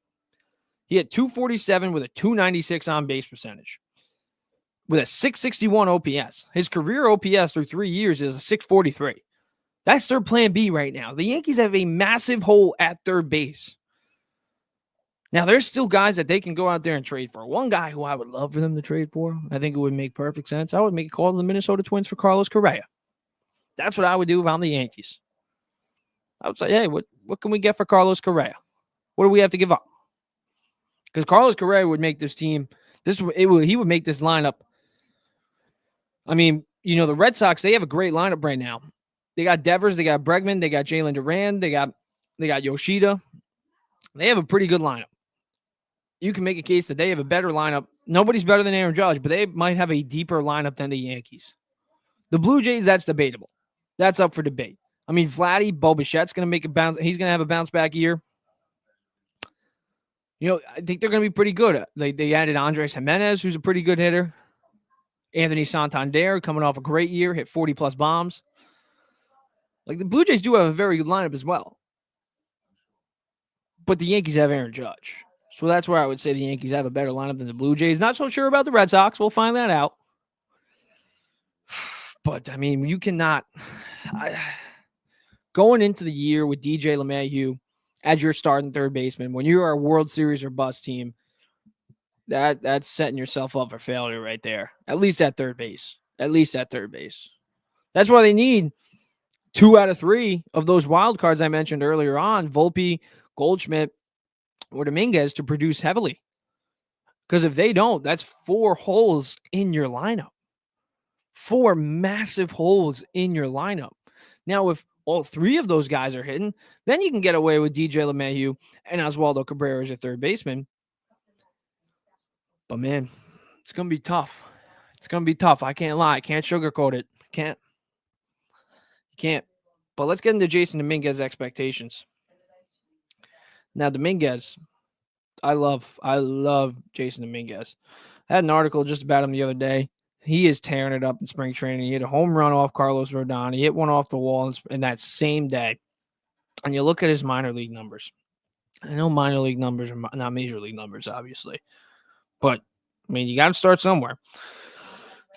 He had 247 with a 296 on-base percentage with a 661 OPS. His career OPS through 3 years is a 643. That's their plan B right now. The Yankees have a massive hole at third base. Now, there's still guys that they can go out there and trade for. One guy who I would love for them to trade for, I think it would make perfect sense. I would make a call to the Minnesota Twins for Carlos Correa. That's what I would do if I'm the Yankees. I would say, hey, what can we get for Carlos Correa? What do we have to give up? Because Carlos Correa would make this team, he would make this lineup. I mean, the Red Sox, they have a great lineup right now. They got Devers, they got Bregman, they got Jalen Duran, they got Yoshida. They have a pretty good lineup. You can make a case that they have a better lineup. Nobody's better than Aaron Judge, but they might have a deeper lineup than the Yankees. The Blue Jays, that's debatable. That's up for debate. I mean, Vladdy, Bo Bichette's going to make a bounce. He's going to have a bounce back year. I think they're going to be pretty good. They added Andres Jimenez, who's a pretty good hitter. Anthony Santander, coming off a great year, hit 40-plus bombs. The Blue Jays do have a very good lineup as well. But the Yankees have Aaron Judge. So that's where I would say the Yankees have a better lineup than the Blue Jays. Not so sure about the Red Sox. We'll find that out. But, I mean, you cannot. Going into the year with DJ LeMahieu as your starting third baseman, when you are a World Series or bust team, that's setting yourself up for failure right there. At least at third base. That's why they need 2 out of 3 of those wild cards I mentioned earlier on, Volpe, Goldschmidt, or Dominguez, to produce heavily. Because if they don't, that's 4 holes in your lineup. 4 massive holes in your lineup. Now, if all 3 of those guys are hitting, then you can get away with DJ LeMahieu and Oswaldo Cabrera as your third baseman. But, man, it's going to be tough. I can't lie. I can't sugarcoat it. You can't. But let's get into Jason Dominguez's expectations. Now, Dominguez, I love Jason Dominguez. I had an article just about him the other day. He is tearing it up in spring training. He hit a home run off Carlos Rodon. He hit one off the wall in that same day. And you look at his minor league numbers. I know minor league numbers are not major league numbers, obviously. But, I mean, you got to start somewhere.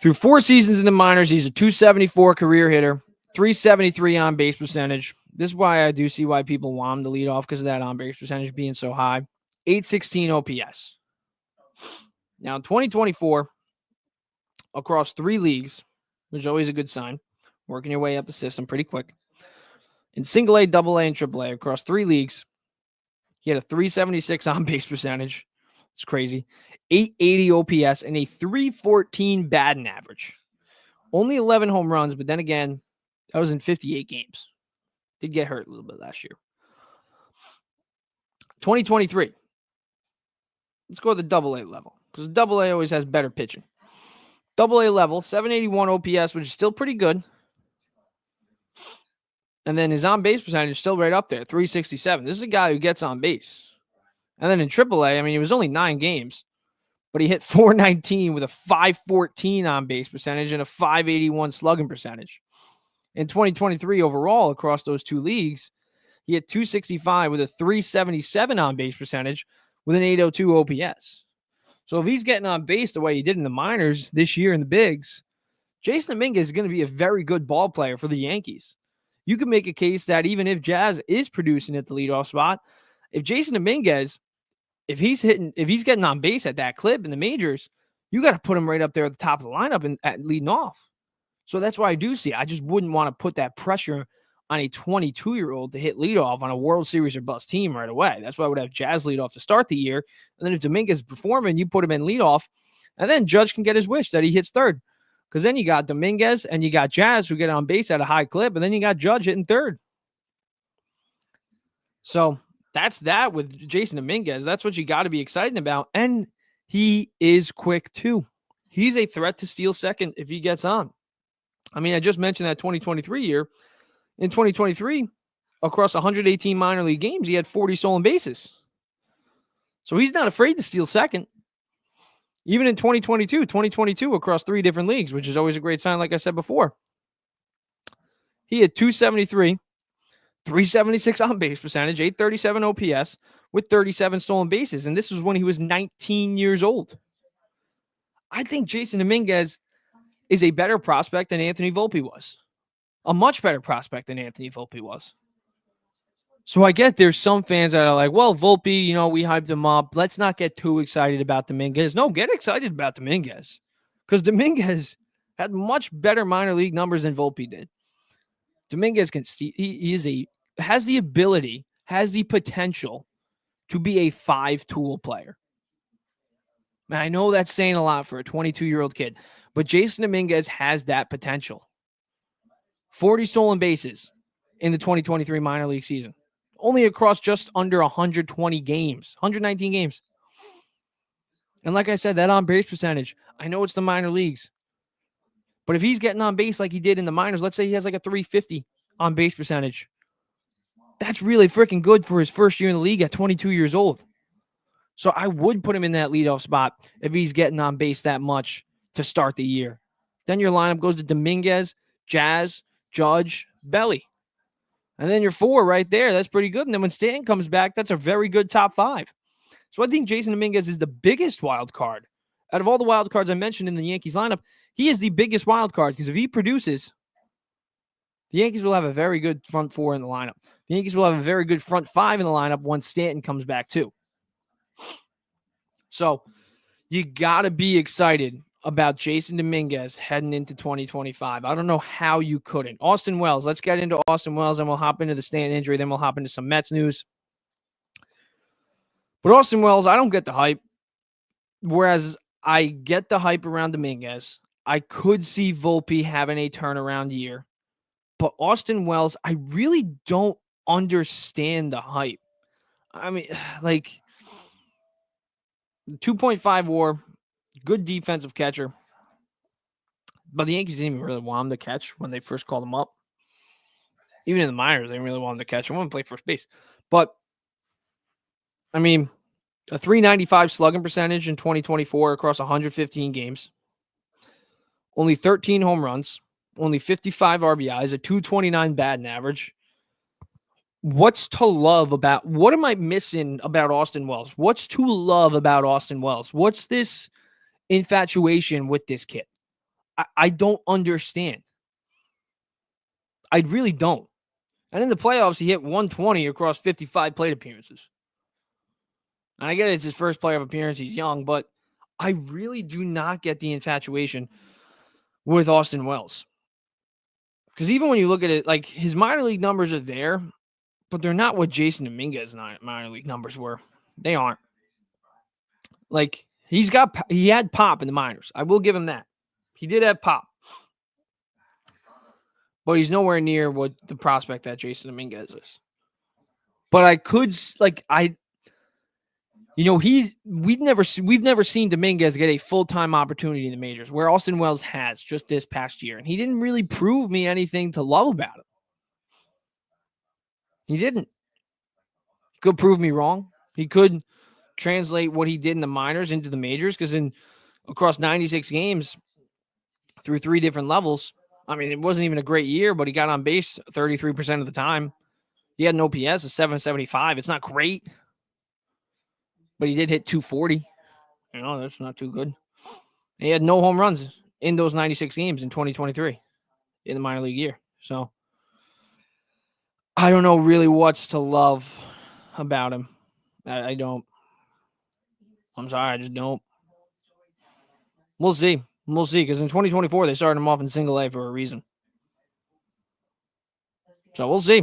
Through 4 seasons in the minors, he's a .274 career hitter, .373 on-base percentage. This is why I do see why people want him to lead off, because of that on-base percentage being so high. .816 OPS. Now, in 2024, across 3 leagues, which is always a good sign, working your way up the system pretty quick. In single A, double A, and triple A, across 3 leagues, he had a .376 on-base percentage. It's crazy. .880 OPS and a .314 batting average. Only 11 home runs, but then again, that was in 58 games. Did get hurt a little bit last year. 2023. Let's go to the double A level, because double A always has better pitching. Double A level, .781 OPS, which is still pretty good. And then his on-base percentage is still right up there, .367. This is a guy who gets on base. And then in AAA, I mean, it was only 9 games, but he hit .419 with a .514 on-base percentage and a .581 slugging percentage. In 2023 overall, across those 2 leagues, he hit .265 with a .377 on-base percentage with an .802 OPS. So if he's getting on base the way he did in the minors this year in the bigs, Jason Dominguez is going to be a very good ball player for the Yankees. You can make a case that even if Jazz is producing at the leadoff spot, if Jason Dominguez, if he's getting on base at that clip in the majors, you got to put him right up there at the top of the lineup and at leading off. So that's why I do see. I just wouldn't want to put that pressure on a 22-year-old to hit leadoff on a World Series or bust team right away. That's why I would have Jazz leadoff to start the year. And then if Dominguez is performing, you put him in leadoff. And then Judge can get his wish that he hits third. Because then you got Dominguez and you got Jazz who get on base at a high clip. And then you got Judge hitting third. So that's that with Jason Dominguez. That's what you got to be excited about. And he is quick too. He's a threat to steal second if he gets on. I mean, I just mentioned that 2023 year. In 2023, across 118 minor league games, he had 40 stolen bases. So he's not afraid to steal second. Even in 2022 across 3 different leagues, which is always a great sign, like I said before. He had .273, .376 on-base percentage, .837 OPS with 37 stolen bases. And this was when he was 19 years old. I think Jason Dominguez is a better prospect than Anthony Volpe was. A much better prospect than Anthony Volpe was. So I get there's some fans that are like, well, Volpe, we hyped him up. Let's not get too excited about Dominguez. No, get excited about Dominguez. Because Dominguez had much better minor league numbers than Volpe did. Dominguez has the ability, has the potential to be a 5-tool player. And I know that's saying a lot for a 22-year-old kid, but Jason Dominguez has that potential. 40 stolen bases in the 2023 minor league season. Only across just under 120 games, 119 games. And like I said, that on-base percentage, I know it's the minor leagues. But if he's getting on base like he did in the minors, let's say he has like a .350 on-base percentage. That's really freaking good for his first year in the league at 22 years old. So I would put him in that leadoff spot if he's getting on base that much to start the year. Then your lineup goes to Dominguez, Jazz, Judge, Belly. And then your 4 right there, that's pretty good. And then when Stanton comes back, that's a very good top 5. So I think Jason Dominguez is the biggest wild card. Out of all the wild cards I mentioned in the Yankees lineup, he is the biggest wild card because if he produces, the Yankees will have a very good front 4 in the lineup. The Yankees will have a very good front 5 in the lineup once Stanton comes back too. So you got to be excited about Jason Dominguez heading into 2025. I don't know how you couldn't. Austin Wells, let's get into Austin Wells, and we'll hop into the Stanton injury, then we'll hop into some Mets news. But Austin Wells, I don't get the hype, whereas I get the hype around Dominguez. I could see Volpe having a turnaround year. But Austin Wells, I really don't understand the hype. I mean, like 2.5 WAR, good defensive catcher. But the Yankees didn't even really want him to catch when they first called him up. Even in the minors, they didn't really want him to catch. They wanted to play first base. But, I mean, a 395 slugging percentage in 2024 across 115 games. Only 13 home runs. Only 55 RBIs. A 229 batting average. What's to love about, what am I missing about Austin Wells? What's to love about Austin Wells? What's this infatuation with this kid? I don't understand. I really don't. And in the playoffs, he hit 120 across 55 plate appearances. And I get it's his first playoff appearance. He's young, but I really do not get the infatuation with Austin Wells. Because even when you look at it, like his minor league numbers are there, but they're not what Jason Dominguez's minor league numbers were. They aren't. Like he had pop in the minors. I will give him that. He did have pop. But he's nowhere near what the prospect that Jason Dominguez is. But we've never seen Dominguez get a full-time opportunity in the majors, where Austin Wells has just this past year. And he didn't really prove me anything to love about him. He didn't. He could prove me wrong. He could translate what he did in the minors into the majors, because across 96 games through 3 different levels, I mean, it wasn't even a great year, but he got on base 33% of the time. He had an OPS of 775. It's not great, but he did hit 240. That's not too good. And he had no home runs in those 96 games in 2023 in the minor league year. So I don't know really what's to love about him. I don't. I'm sorry, I just don't. We'll see. We'll see, because in 2024, they started him off in single A for a reason. So we'll see.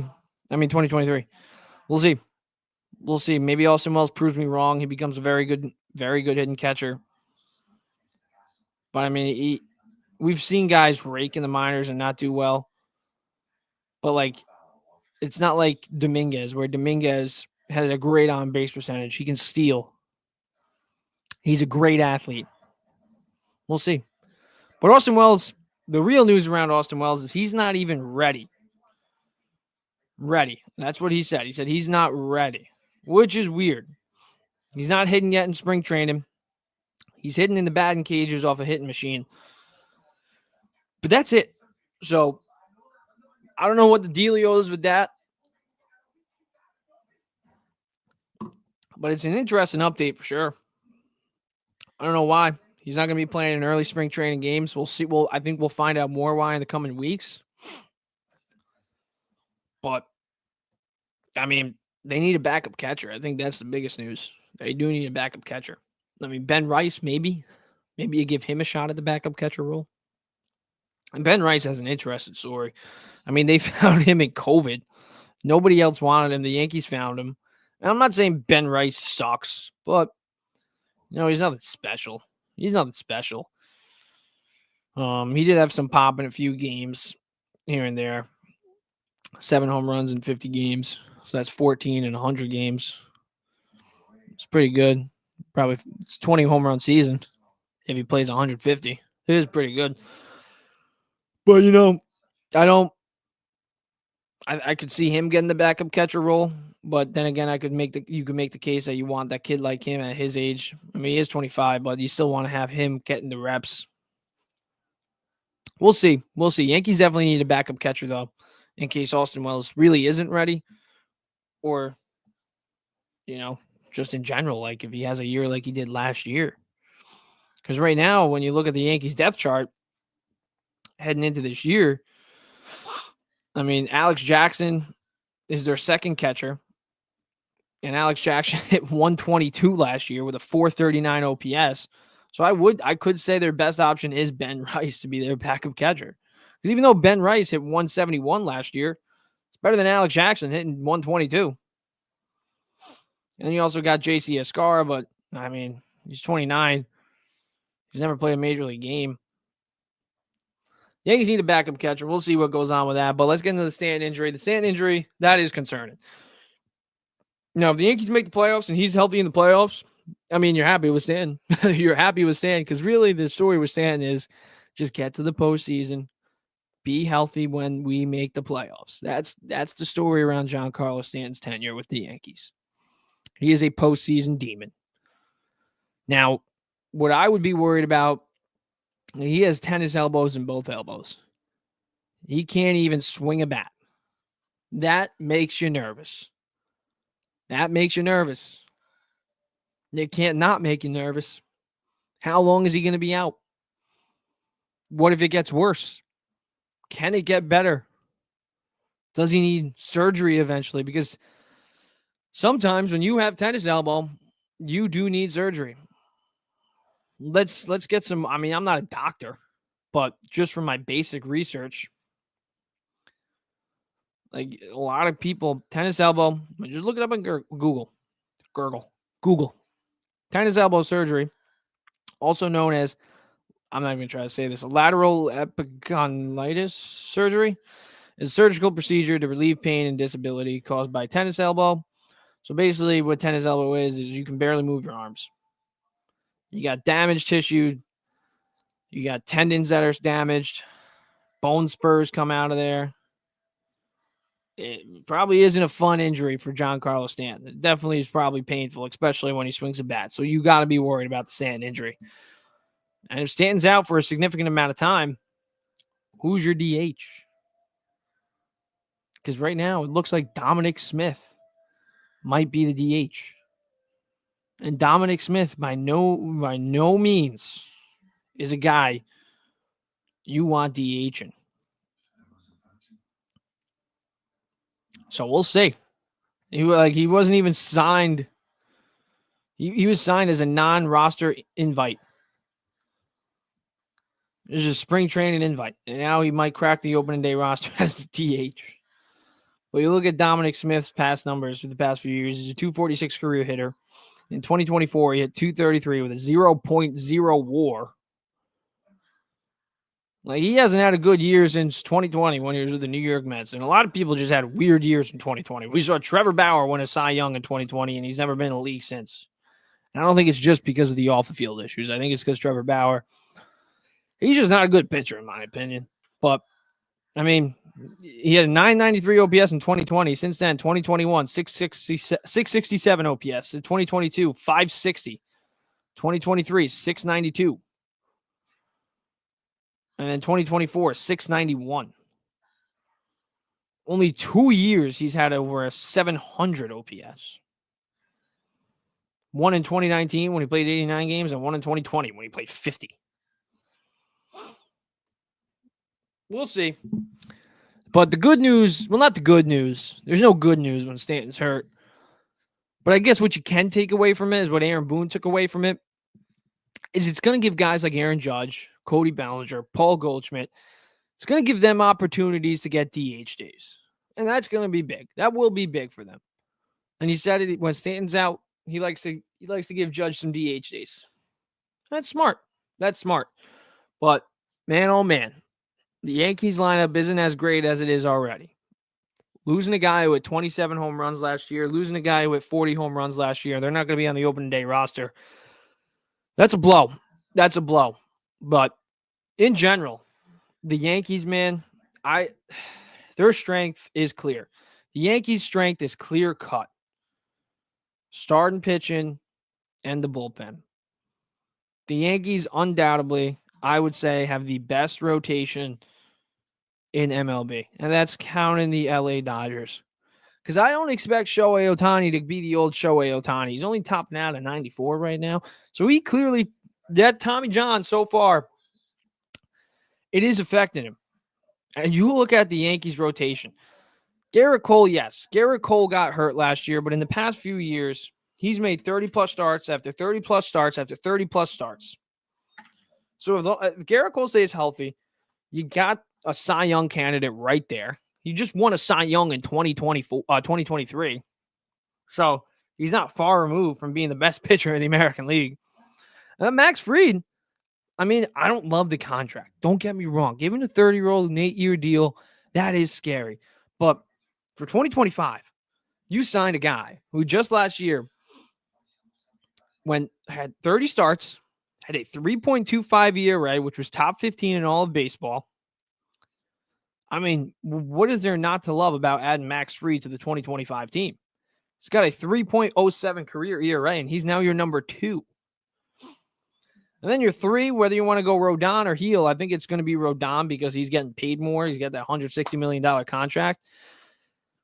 2023. We'll see. We'll see. Maybe Austin Wells proves me wrong. He becomes a very good hitting catcher. But I mean, we've seen guys rake in the minors and not do well. But it's not like Dominguez, where Dominguez had a great on base percentage. He can steal. He's a great athlete. We'll see. But Austin Wells, the real news around Austin Wells is he's not even ready. That's what he said. He said he's not ready, which is weird. He's not hitting yet in spring training. He's hitting in the batting cages off a hitting machine. But that's it. So I don't know what the dealio is with that. But it's an interesting update for sure. I don't know why. He's not going to be playing in early spring training games. We'll see. I think we'll find out more why in the coming weeks. But, I mean, they need a backup catcher. I think that's the biggest news. They do need a backup catcher. I mean, Ben Rice, maybe. Maybe you give him a shot at the backup catcher role. And Ben Rice has an interesting story. I mean, they found him in COVID. Nobody else wanted him. The Yankees found him. And I'm not saying Ben Rice sucks, but, he's nothing special. He did have some pop in a few games here and there. 7 home runs in 50 games. So that's 14 in 100 games. It's pretty good. Probably it's 20 home run season if he plays 150. It is pretty good. But, I could see him getting the backup catcher role. But then again, you could make the case that you want that kid like him at his age. I mean, he is 25, but you still want to have him getting the reps. We'll see. Yankees definitely need a backup catcher, though. in case Austin Wells really isn't ready, or, just in general, like if he has a year like he did last year. Because right now, when you look at the Yankees depth chart heading into this year, I mean, Alex Jackson is their second catcher. And Alex Jackson hit 122 last year with a 439 OPS. So I could say their best option is Ben Rice to be their backup catcher. Because even though Ben Rice hit 171 last year, it's better than Alex Jackson hitting 122. And you also got JC Escara, but I mean, he's 29. He's never played a major league game. Yankees need a backup catcher. We'll see what goes on with that. But let's get into the Stanton injury. The Stanton injury, that is concerning. Now, if the Yankees make the playoffs and he's healthy in the playoffs, I mean, you're happy with Stanton. You're happy with Stanton because really the story with Stanton is just get to the postseason, be healthy when we make the playoffs. That's the story around Giancarlo Stanton's tenure with the Yankees. He is a postseason demon. Now, what I would be worried about, he has tennis elbows in both elbows. He can't even swing a bat. That makes you nervous. That makes you nervous. It can't not make you nervous. How long is he going to be out? What if it gets worse? Can it get better? Does he need surgery eventually? Because sometimes when you have tennis elbow, you do need surgery. Let's get some. I mean, I'm not a doctor, but just from my basic research, like a lot of people, tennis elbow, just look it up on Google. Google. Tennis elbow surgery, also known as, I'm not even going to try to say this, lateral epicondylitis surgery, is a surgical procedure to relieve pain and disability caused by tennis elbow. So basically what tennis elbow is you can barely move your arms. You got damaged tissue. You got tendons that are damaged. Bone spurs come out of there. It probably isn't a fun injury for Giancarlo Stanton. It definitely is probably painful, especially when he swings a bat. So you got to be worried about the Stanton injury. And if Stanton's out for a significant amount of time, who's your DH? Because right now it looks like Dominic Smith might be the DH. And Dominic Smith by no means is a guy you want DHing. So we'll see. He wasn't even signed. He was signed as a non-roster invite. It was a spring training invite. And now he might crack the opening day roster as the DH. But you look at Dominic Smith's past numbers for the past few years. He's a 246 career hitter. In 2024, he hit 233 with a 0.0 WAR. Like, he hasn't had a good year since 2020 when he was with the New York Mets. And a lot of people just had weird years in 2020. We saw Trevor Bauer win a Cy Young in 2020, and he's never been in the league since. And I don't think it's just because of the off-the-field issues. I think it's because Trevor Bauer, he's just not a good pitcher, in my opinion. But, I mean, he had a 993 OPS in 2020. Since then, 2021, 667 OPS. In 2022, 560. 2023, 692. And then 2024, 691. Only 2 years he's had over a 700 OPS. One in 2019 when he played 89 games, and one in 2020 when he played 50. We'll see. But the good news, well, not the good news. There's no good news when Stanton's hurt. But I guess what you can take away from it is what Aaron Boone took away from it, is it's going to give guys like Aaron Judge, Cody Bellinger, Paul Goldschmidt, it's going to give them opportunities to get DH days. And that's going to be big. That will be big for them. And he said it when Stanton's out, he likes to give Judge some DH days. That's smart. But man, oh man, the Yankees lineup isn't as great as it is already. Losing a guy with 27 home runs last year, losing a guy with 40 home runs last year, they're not going to be on the opening day roster. That's a blow. But in general, the Yankees, man, their strength is clear. The Yankees' strength is clear cut. Starting pitching and the bullpen. The Yankees undoubtedly, I would say, have the best rotation in MLB, and that's counting the LA Dodgers. Because I don't expect Shohei Ohtani to be the old Shohei Ohtani. He's only topping out at 94 right now. So he clearly, that Tommy John so far, it is affecting him. And you look at the Yankees rotation. Garrett Cole, yes. Garrett Cole got hurt last year, but in the past few years, he's made 30-plus starts after 30-plus starts after 30-plus starts. So if Garrett Cole stays healthy, you got a Cy Young candidate right there. He just won a Cy Young in 2023. So he's not far removed from being the best pitcher in the American League. Max Fried, I mean, I don't love the contract. Don't get me wrong. Giving a 30-year-old an 8-year deal, that is scary. But for 2025, you signed a guy who just last year had 30 starts, had a 3.25 ERA, which was top 15 in all of baseball. I mean, what is there not to love about adding Max Fried to the 2025 team? He's got a 3.07 career ERA, and he's now your number 2. And then your 3, whether you want to go Rodon or Heel, I think it's going to be Rodon because he's getting paid more. He's got that $160 million contract.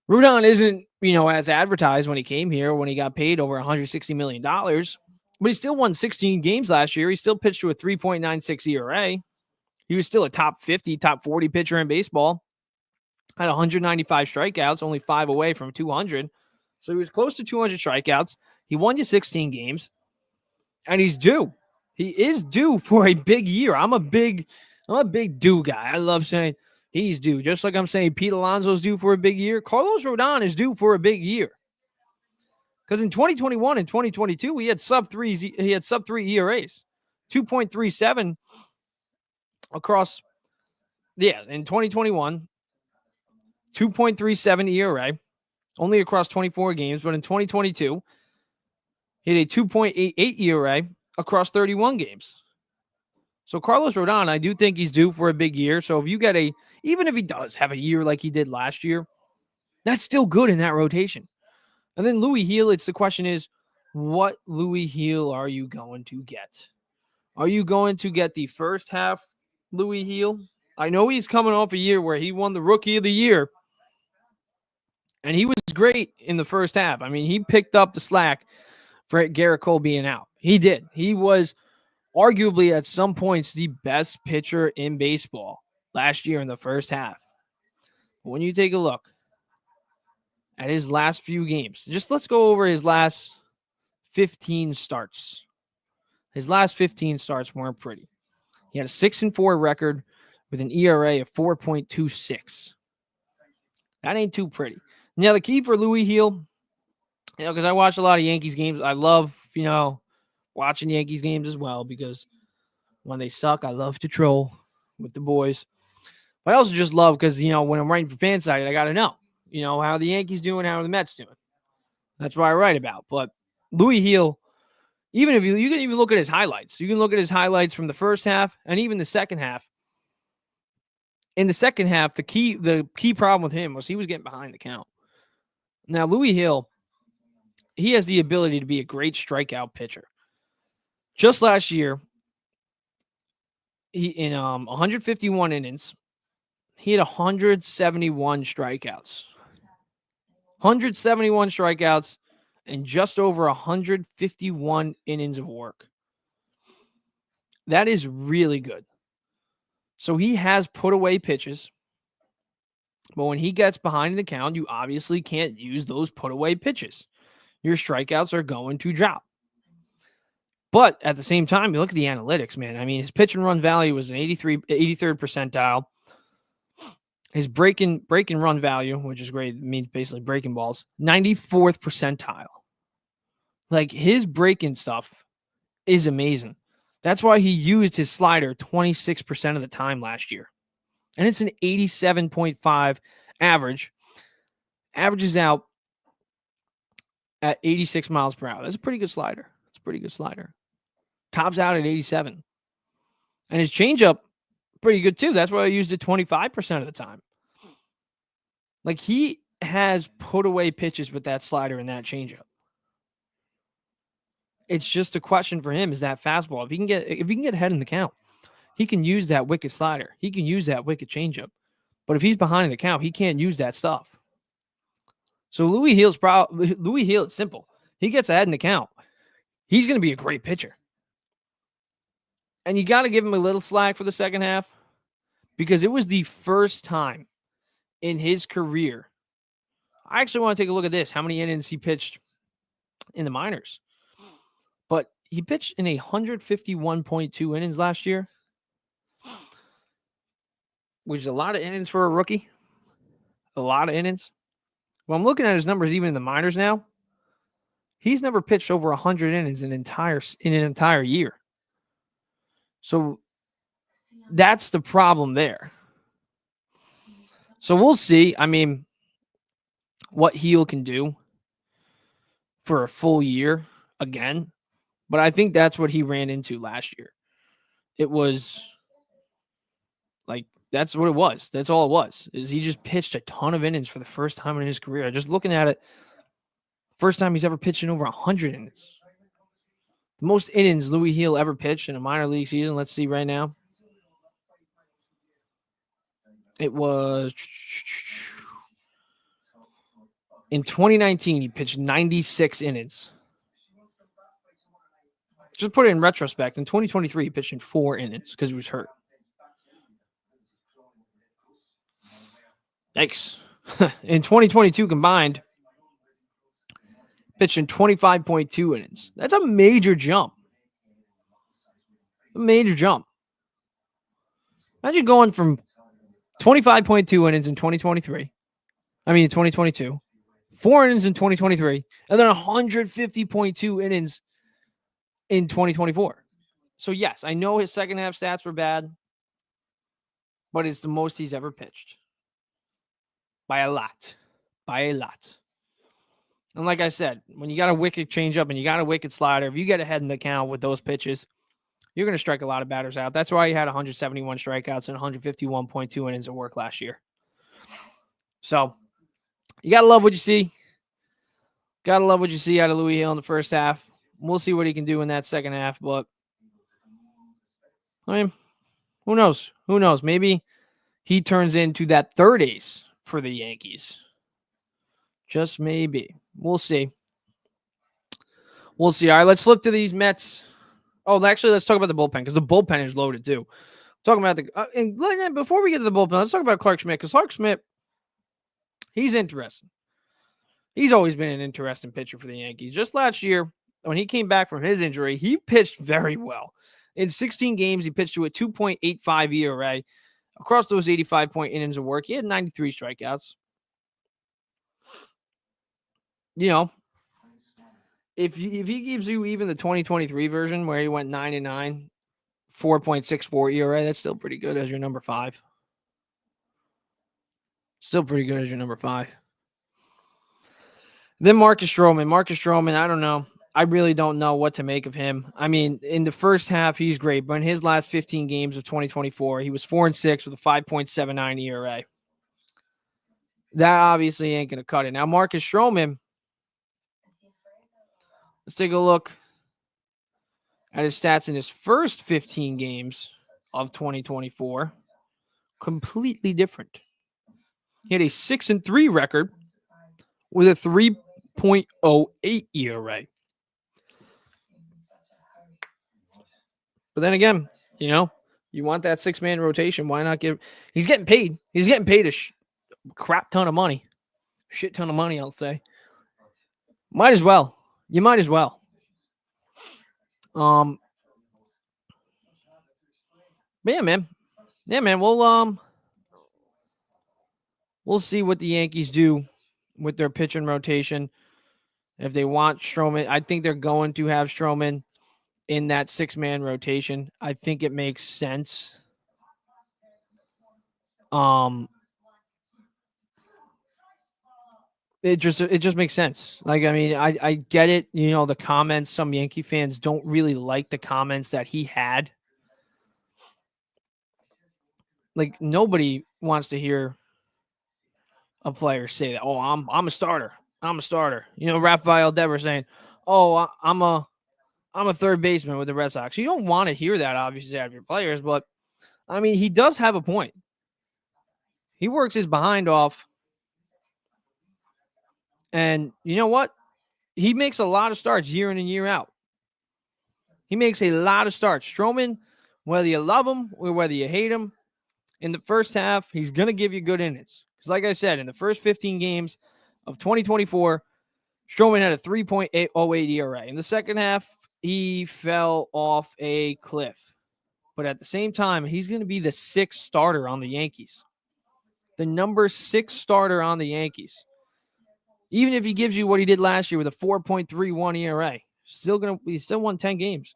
Rodon isn't, as advertised when he came here, when he got paid over $160 million. But he still won 16 games last year. He still pitched to a 3.96 ERA. He was still a top 50, top 40 pitcher in baseball. Had 195 strikeouts, only 5 away from 200. So he was close to 200 strikeouts. He won you 16 games. And he's due. He is due for a big year. I'm a big due guy. I love saying he's due. Just like I'm saying Pete Alonso's due for a big year. Carlos Rodon is due for a big year. Because in 2021 and 2022, he had sub 3 ERAs. 2.37 across, in 2021, 2.37 ERA, only across 24 games. But in 2022, he had a 2.88 ERA across 31 games. So Carlos Rodon, I do think he's due for a big year. So if you get even if he does have a year like he did last year, that's still good in that rotation. And then Louis Heel, the question is, what Louis Heel are you going to get? Are you going to get the first half Louis Heel? I know he's coming off a year where he won the Rookie of the Year. And he was great in the first half. I mean, he picked up the slack for Garrett Cole being out. He did. He was arguably at some points the best pitcher in baseball last year in the first half. But when you take a look at his last few games, let's go over his last 15 starts. His last 15 starts weren't pretty. He had a 6-4 record with an ERA of 4.26. That ain't too pretty. Now, the key for Louis Heel, because I watch a lot of Yankees games. I love, watching Yankees games as well because when they suck, I love to troll with the boys. But I also just love because, when I'm writing for Fanside, I got to know, how the Yankees doing, how the Mets doing. That's what I write about. But Louis Heel, even if you can even look at his highlights. You can look at his highlights from the first half and even the second half. In the second half, the key problem with him was he was getting behind the count. Now, Louis Heel, he has the ability to be a great strikeout pitcher. Just last year, he in 151 innings, he had 171 strikeouts. 171 strikeouts and just over 151 innings of work. That is really good. So he has put away pitches. But when he gets behind the count, you obviously can't use those put away pitches. Your strikeouts are going to drop. But at the same time, you look at the analytics, man. I mean, his pitch and run value was an 83rd percentile. His break and run value, which is great, it means basically breaking balls, 94th percentile. Like, his breaking stuff is amazing. That's why he used his slider 26% of the time last year. And it's an 87.5 average. Averages out at 86 miles per hour. That's a pretty good slider. Tops out at 87. And his changeup, pretty good too. That's why I used it 25% of the time. Like, he has put away pitches with that slider and that changeup. It's just a question for him is that fastball. If he can get ahead in the count, he can use that wicked slider. He can use that wicked changeup. But if he's behind in the count, he can't use that stuff. So Louis Heal, it's simple. He gets ahead in the count. He's going to be a great pitcher. And you got to give him a little slack for the second half because it was the first time in his career. I actually want to take a look at this, how many innings he pitched in the minors. But he pitched in 151.2 innings last year, which is a lot of innings for a rookie. A lot of innings. Well, I'm looking at his numbers even in the minors now. He's never pitched over 100 innings in an entire year. So that's the problem there. So we'll see. I mean, what Heal can do for a full year again. But I think that's what he ran into last year. It was like, that's what it was. That's all it was, is he just pitched a ton of innings for the first time in his career. Just looking at it, first time he's ever pitched in over 100 innings. The most innings Louis Heal ever pitched in a minor league season. Let's see right now. It was in 2019, he pitched 96 innings. Just put it in retrospect. In 2023, he pitched in 4 innings because he was hurt. Yikes. In 2022 combined, pitched in 25.2 innings. That's a major jump. A major jump. Imagine going from 25.2 innings in 2022, 4 innings in 2023, and then 150.2 innings in 2024. So, yes, I know his second half stats were bad, but it's the most he's ever pitched. By a lot. And like I said, when you got a wicked changeup and you got a wicked slider, if you get ahead in the count with those pitches, you're going to strike a lot of batters out. That's why he had 171 strikeouts and 151.2 innings of work last year. So, you got to love what you see. Got to love what you see out of Louis Hill in the first half. We'll see what he can do in that second half, but I mean, who knows? Who knows? Maybe he turns into that third ace for the Yankees. Just maybe. We'll see. All right, let's flip to these Mets. Oh, actually, let's talk about the bullpen because the bullpen is loaded too. Talking about and before we get to the bullpen, let's talk about Clark Schmidt because Clark Schmidt, he's interesting. He's always been an interesting pitcher for the Yankees. Just last year, when he came back from his injury, he pitched very well. In 16 games, he pitched to a 2.85 ERA. Across those 85-point innings of work, he had 93 strikeouts. You know, if he gives you even the 2023 version where he went 9-9, 4.64 ERA, that's still pretty good as your number 5. Still pretty good as your number 5. Then Marcus Stroman, I don't know. I really don't know what to make of him. I mean, in the first half, he's great. But in his last 15 games of 2024, he was 4-6 with a 5.79 ERA. That obviously ain't going to cut it. Now, Marcus Stroman, let's take a look at his stats in his first 15 games of 2024. Completely different. He had a 6-3 record with a 3.08 ERA. But then again, you know, you want that 6-man rotation. Why not give? He's getting paid. He's getting paid a crap ton of money. Shit ton of money, I'll say. Might as well. You might as well. Yeah, man. We'll see what the Yankees do with their pitching rotation. If they want Stroman, I think they're going to have Stroman in that 6-man rotation. I think it makes sense. It just makes sense. Like, I mean, I get it. You know, the comments, some Yankee fans don't really like the comments that he had. Like, nobody wants to hear a player say that. Oh, I'm a starter. I'm a starter. You know, Rafael Devers saying, "Oh, I'm a third baseman with the Red Sox." You don't want to hear that, obviously, out of your players, but I mean, he does have a point. He works his behind off. And you know what? He makes a lot of starts year in and year out. He makes a lot of starts. Stroman, whether you love him or whether you hate him, in the first half, he's going to give you good innings. Because like I said, in the first 15 games of 2024, Stroman had a 3.08 ERA. In the second half, he fell off a cliff. But at the same time, he's going to be the sixth starter on the Yankees. The number 6 starter on the Yankees. Even if he gives you what he did last year with a 4.31 ERA, he still won 10 games.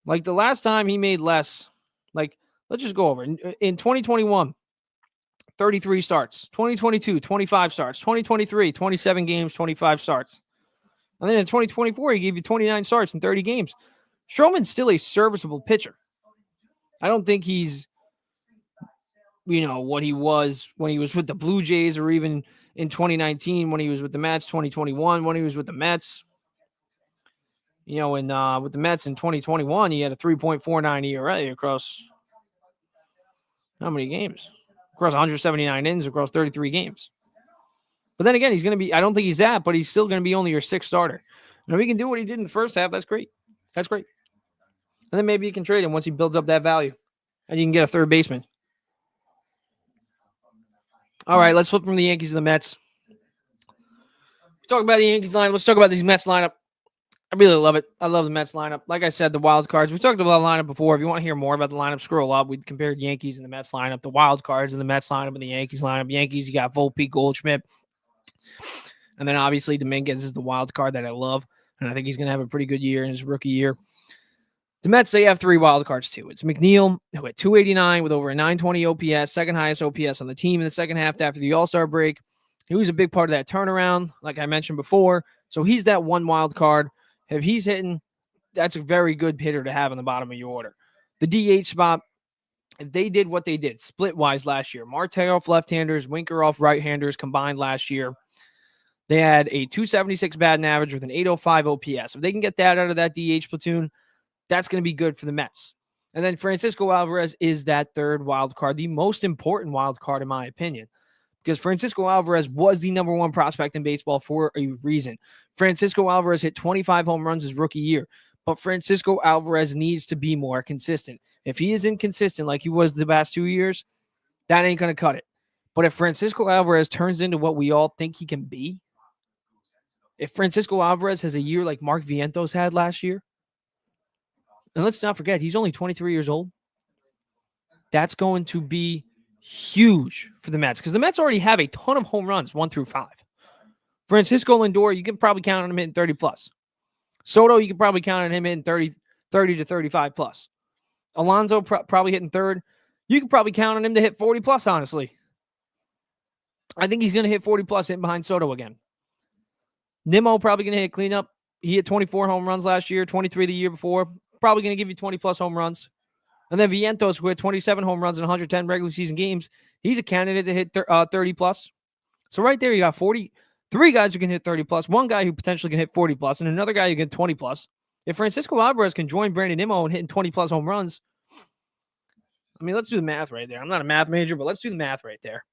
Like the last time he made less, like let's just go over. In 2021, 33 starts. 2022, 25 starts. 2023, 27 games, 25 starts. And then in 2024, he gave you 29 starts in 30 games. Stroman's still a serviceable pitcher. I don't think he's, what he was when he was with the Blue Jays or even in 2019 when he was with the Mets, 2021 when he was with the Mets. With the Mets in 2021, he had a 3.49 ERA across how many games? Across 179 innings across 33 games. But then again, he's going to be, I don't think he's that, but he's still going to be only your 6th starter. And if he can do what he did in the first half, that's great. That's great. And then maybe you can trade him once he builds up that value. And you can get a third baseman. All right, let's flip from the Yankees to the Mets. Talk about the Yankees lineup. Let's talk about this Mets lineup. I really love it. I love the Mets lineup. Like I said, the wild cards. We talked about the lineup before. If you want to hear more about the lineup, scroll up. We compared Yankees and the Mets lineup, the wild cards and the Mets lineup and the Yankees lineup. Yankees, you got Volpe, Goldschmidt. And then obviously Dominguez is the wild card that I love. And I think he's going to have a pretty good year in his rookie year. The Mets, they have 3 wild cards too. It's McNeil, who had 289 with over a 920 OPS, second highest OPS on the team in the second half after the All-Star break. He was a big part of that turnaround, like I mentioned before. So he's that one wild card. If he's hitting, that's a very good hitter to have in the bottom of your order. The DH spot, if they did what they did, split-wise last year, Marte off left-handers, Winker off right-handers combined last year, they had a 276 batting average with an 805 OPS. If they can get that out of that DH platoon, that's going to be good for the Mets. And then Francisco Alvarez is that third wild card, the most important wild card in my opinion, because Francisco Alvarez was the number 1 prospect in baseball for a reason. Francisco Alvarez hit 25 home runs his rookie year, but Francisco Alvarez needs to be more consistent. If he is inconsistent like he was the past 2 years, that ain't going to cut it. But if Francisco Alvarez turns into what we all think he can be, if Francisco Alvarez has a year like Mark Vientos had last year, and let's not forget, he's only 23 years old, that's going to be huge for the Mets because the Mets already have a ton of home runs, 1 through 5. Francisco Lindor, you can probably count on him hitting 30 plus. Soto, you can probably count on him hitting 30 to 35 plus. Alonso probably hitting third. You can probably count on him to hit 40 plus, honestly. I think he's going to hit 40 plus hitting behind Soto again. Nimmo probably going to hit cleanup. He hit 24 home runs last year, 23 the year before. Probably going to give you 20 plus home runs. And then Vientos, who had 27 home runs in 110 regular season games, he's a candidate to hit 30 plus. So right there, you got 3 guys who can hit 30 plus, 1 guy who potentially can hit 40 plus, and another guy who can hit 20 plus. If Francisco Alvarez can join Brandon Nimmo and hitting 20 plus home runs, I mean, let's do the math right there. I'm not a math major, but let's do the math right there.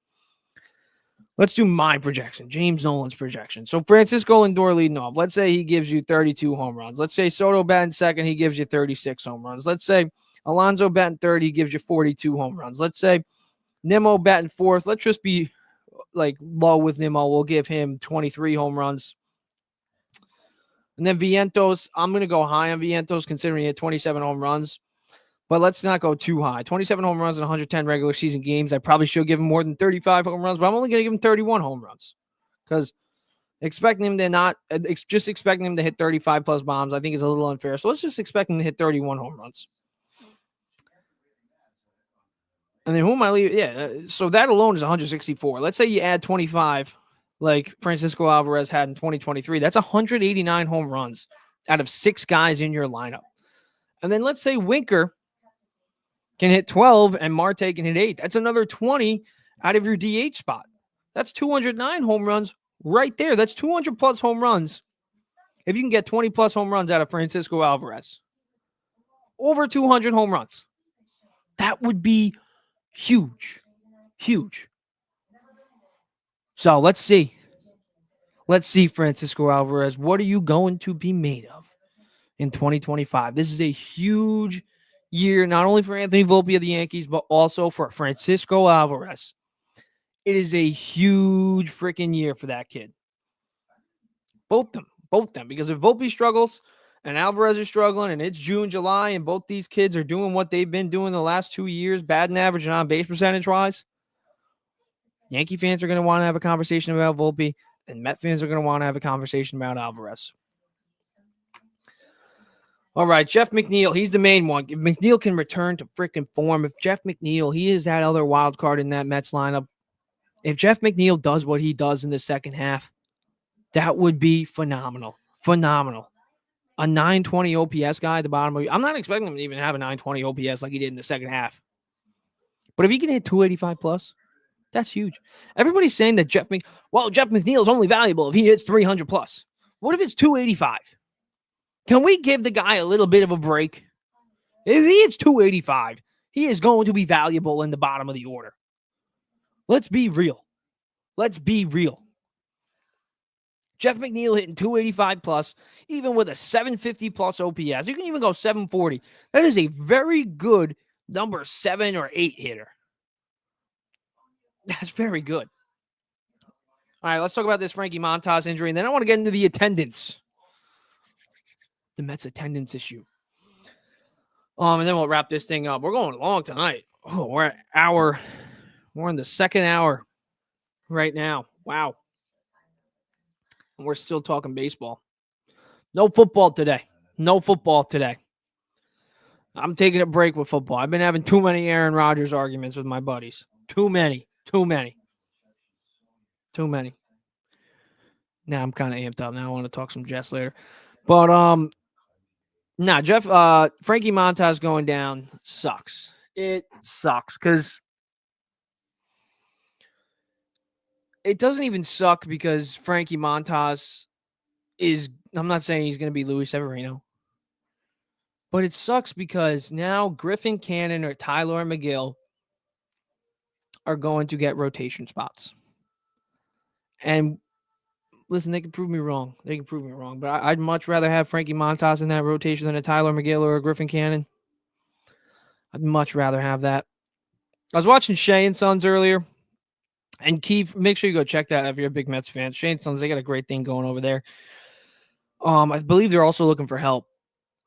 Let's do my projection, James Nolan's projection. So Francisco Lindor leading off. Let's say he gives you 32 home runs. Let's say Soto batting second, he gives you 36 home runs. Let's say Alonso batting third, he gives you 42 home runs. Let's say Nimmo batting fourth. Let's just be like low with Nimmo. We'll give him 23 home runs. And then Vientos, I'm going to go high on Vientos considering he had 27 home runs. But let's not go too high. 27 home runs in 110 regular season games. I probably should give him more than 35 home runs, but I'm only going to give him 31 home runs because expecting him to hit 35 plus bombs, I think is a little unfair. So let's just expect him to hit 31 home runs. And then who am I leaving? Yeah, so that alone is 164. Let's say you add 25 like Francisco Alvarez had in 2023. That's 189 home runs out of 6 guys in your lineup. And then let's say Winker can hit 12 and Marte can hit 8. That's another 20 out of your DH spot. That's 209 home runs right there. That's 200 plus home runs. If you can get 20 plus home runs out of Francisco Alvarez, over 200 home runs, that would be huge. Huge. So let's see. Let's see, Francisco Alvarez. What are you going to be made of in 2025? This is a huge year, not only for Anthony Volpe of the Yankees, but also for Francisco Alvarez. It is a huge freaking year for that kid. Both them. Because if Volpe struggles and Alvarez is struggling and it's June, July, and both these kids are doing what they've been doing the last 2 years, batting average and on base percentage wise, Yankee fans are going to want to have a conversation about Volpe, and Met fans are going to want to have a conversation about Alvarez. All right, Jeff McNeil, he's the main one. If McNeil can return to freaking form, if Jeff McNeil, he is that other wild card in that Mets lineup. If Jeff McNeil does what he does in the second half, that would be phenomenal. Phenomenal. A 920 OPS guy at the bottom of I'm not expecting him to even have a 920 OPS like he did in the second half. But if he can hit 285 plus, that's huge. Everybody's saying that Jeff McNeil is only valuable if he hits 300 plus. What if it's 285? Can we give the guy a little bit of a break? If he hits 285, he is going to be valuable in the bottom of the order. Let's be real. Jeff McNeil hitting 285 plus, even with a 750 plus OPS. You can even go 740. That is a very good number 7 or 8 hitter. That's very good. All right, let's talk about this Frankie Montas injury, and then I want to get into the attendance. The Mets attendance issue. And then we'll wrap this thing up. We're going long tonight. Oh, we're in the second hour right now. Wow. And we're still talking baseball. No football today. I'm taking a break with football. I've been having too many Aaron Rodgers arguments with my buddies. Too many. Now I'm kind of amped up. Now I want to talk some Jets later. But Frankie Montas going down sucks. It sucks because it doesn't even suck because Frankie Montas I'm not saying he's going to be Luis Severino, but it sucks because now Griffin Cannon or Tyler McGill are going to get rotation spots. And listen, they can prove me wrong. But I'd much rather have Frankie Montas in that rotation than a Tyler McGill or a Griffin Cannon. I'd much rather have that. I was watching Shea and Sons earlier. And Keith, make sure you go check that out if you're a big Mets fan. Shea and Sons, they got a great thing going over there. I believe they're also looking for help.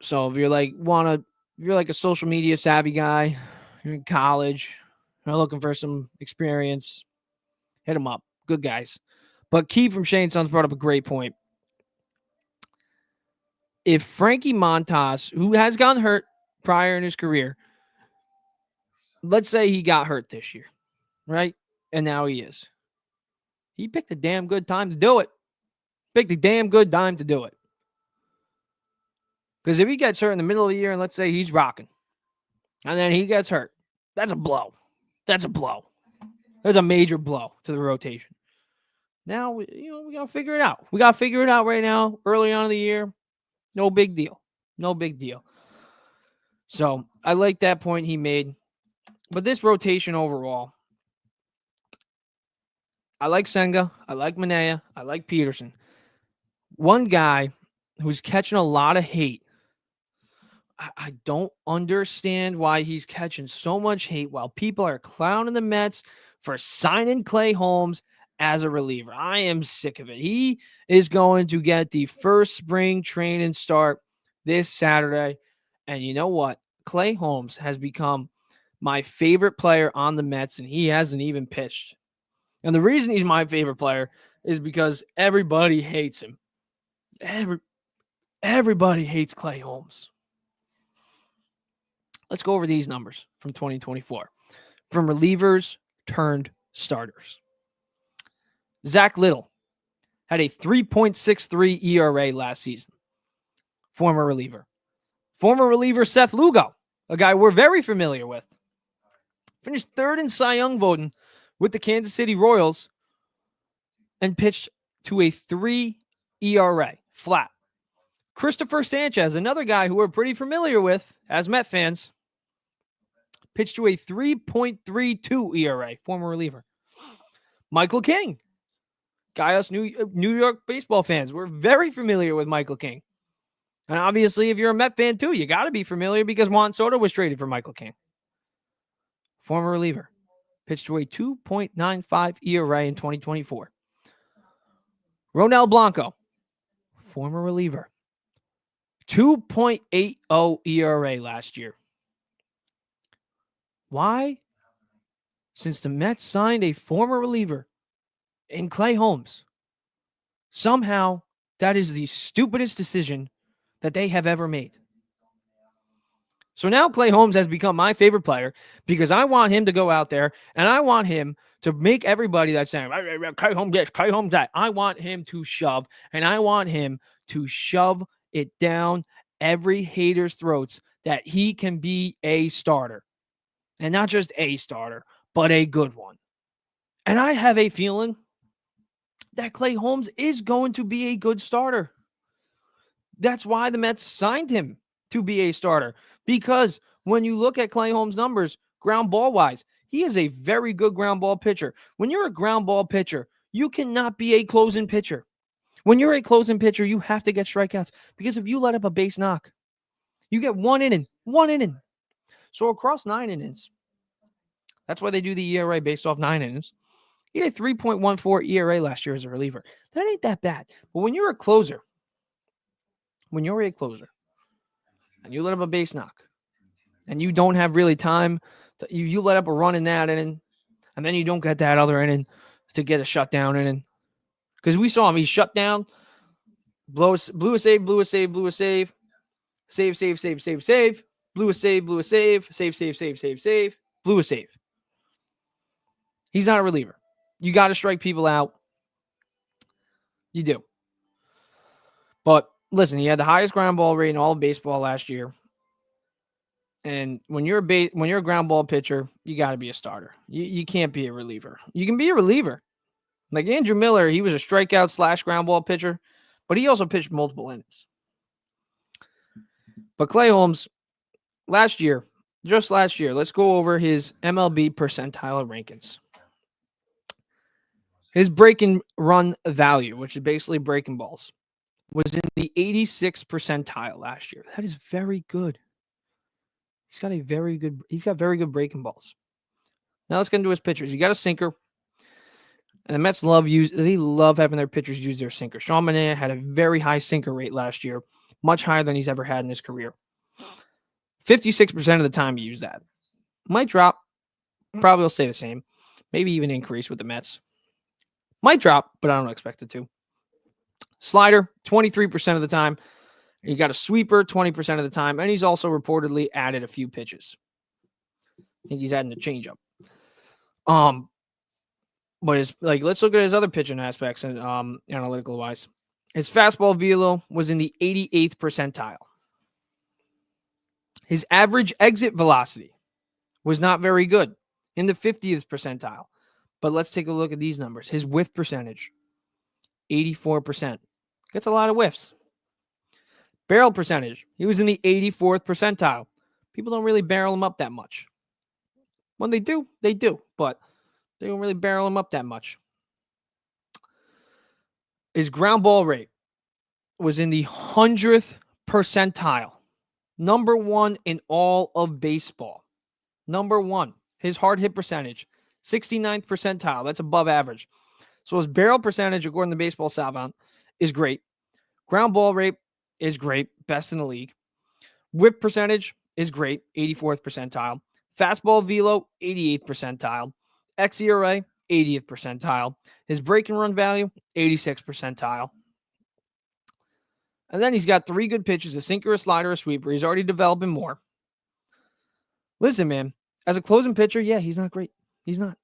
So if you're like a social media savvy guy, you're in college, you're looking for some experience, hit them up. Good guys. But Keith from Shea and Sons brought up a great point. If Frankie Montas, who has gotten hurt prior in his career, let's say he got hurt this year, right? And now he is. He picked a damn good time to do it. Because if he gets hurt in the middle of the year and let's say he's rocking and then he gets hurt, that's a blow. That's a major blow to the rotation. Now, we got to figure it out. We got to figure it out right now, early on in the year. No big deal. So I like that point he made. But this rotation overall, I like Senga. I like Manaea. I like Peterson. One guy who's catching a lot of hate. I don't understand why he's catching so much hate while people are clowning the Mets for signing Clay Holmes as a reliever. I am sick of it. He is going to get the first spring training start this Saturday. And you know what? Clay Holmes has become my favorite player on the Mets, and he hasn't even pitched. And the reason he's my favorite player is because everybody hates him. Everybody hates Clay Holmes. Let's go over these numbers from 2024. From relievers turned starters. Zach Little had a 3.63 ERA last season. Former reliever. Former reliever Seth Lugo, a guy we're very familiar with, finished third in Cy Young voting with the Kansas City Royals and pitched to a 3 ERA, flat. Christopher Sanchez, another guy who we're pretty familiar with as Met fans, pitched to a 3.32 ERA, former reliever. Michael King, guy us New York baseball fans, we're very familiar with Michael King. And obviously, if you're a Met fan too, you got to be familiar because Juan Soto was traded for Michael King. Former reliever, pitched to a 2.95 ERA in 2024. Ronel Blanco, former reliever, 2.80 ERA last year. Why? Since the Mets signed a former reliever in Clay Holmes, somehow that is the stupidest decision that they have ever made. So now Clay Holmes has become my favorite player because I want him to go out there and I want him to make everybody that's saying, Clay Holmes this, Clay Holmes that. I want him to shove, and I want him to shove it down every hater's throats that he can be a starter. And not just a starter, but a good one. And I have a feeling that Clay Holmes is going to be a good starter. That's why the Mets signed him to be a starter. Because when you look at Clay Holmes' numbers, ground ball wise, he is a very good ground ball pitcher. When you're a ground ball pitcher, you cannot be a closing pitcher. When you're a closing pitcher, you have to get strikeouts. Because if you let up a base knock, you get one inning. So across 9 innings, that's why they do the ERA based off 9 innings. He had a 3.14 ERA last year as a reliever. That ain't that bad. But when you're a closer, and you let up a base knock, and you don't have really time, you let up a run in that inning, and then you don't get that other inning to get a shutdown inning. Because we saw him, he shut down, blew a save, blew a save, save, blew a save, blew a save, blew a save. He's not a reliever. You got to strike people out. You do. But listen, he had the highest ground ball rate in all of baseball last year. And when you're a ground ball pitcher, you got to be a starter. You can't be a reliever. You can be a reliever. Like Andrew Miller, he was a strikeout / ground ball pitcher, but he also pitched multiple innings. But Clay Holmes, just last year, let's go over his MLB percentile rankings. His breaking run value, which is basically breaking balls, was in the 86th percentile last year. That is very good. He's got very good breaking balls. Now let's get into his pitchers. He got a sinker. And the Mets love having their pitchers use their sinker. Sean Manaea had a very high sinker rate last year, much higher than he's ever had in his career. 56% of the time he used that. Might drop. Probably will stay the same. Maybe even increase with the Mets. Might drop, but I don't expect it to. Slider, 23% of the time. You got a sweeper 20% of the time. And he's also reportedly added a few pitches. I think he's adding a changeup. But let's look at his other pitching aspects and analytical wise. His fastball velo was in the 88th percentile. His average exit velocity was not very good, in the 50th percentile. But let's take a look at these numbers. His whiff percentage, 84%. Gets a lot of whiffs. Barrel percentage, he was in the 84th percentile. People don't really barrel him up that much. When they do, but they don't really barrel him up that much. His ground ball rate was in the 100th percentile. Number 1 in all of baseball. Number 1. His hard hit percentage, 69th percentile. That's above average. So his barrel percentage, according to Baseball Savant, is great. Ground ball rate is great. Best in the league. Whip percentage is great. 84th percentile. Fastball velo, 88th percentile. xERA, 80th percentile. His break and run value, 86th percentile. And then he's got 3 good pitches, a sinker, a slider, a sweeper. He's already developing more. Listen, man, as a closing pitcher, yeah, he's not great. He's not.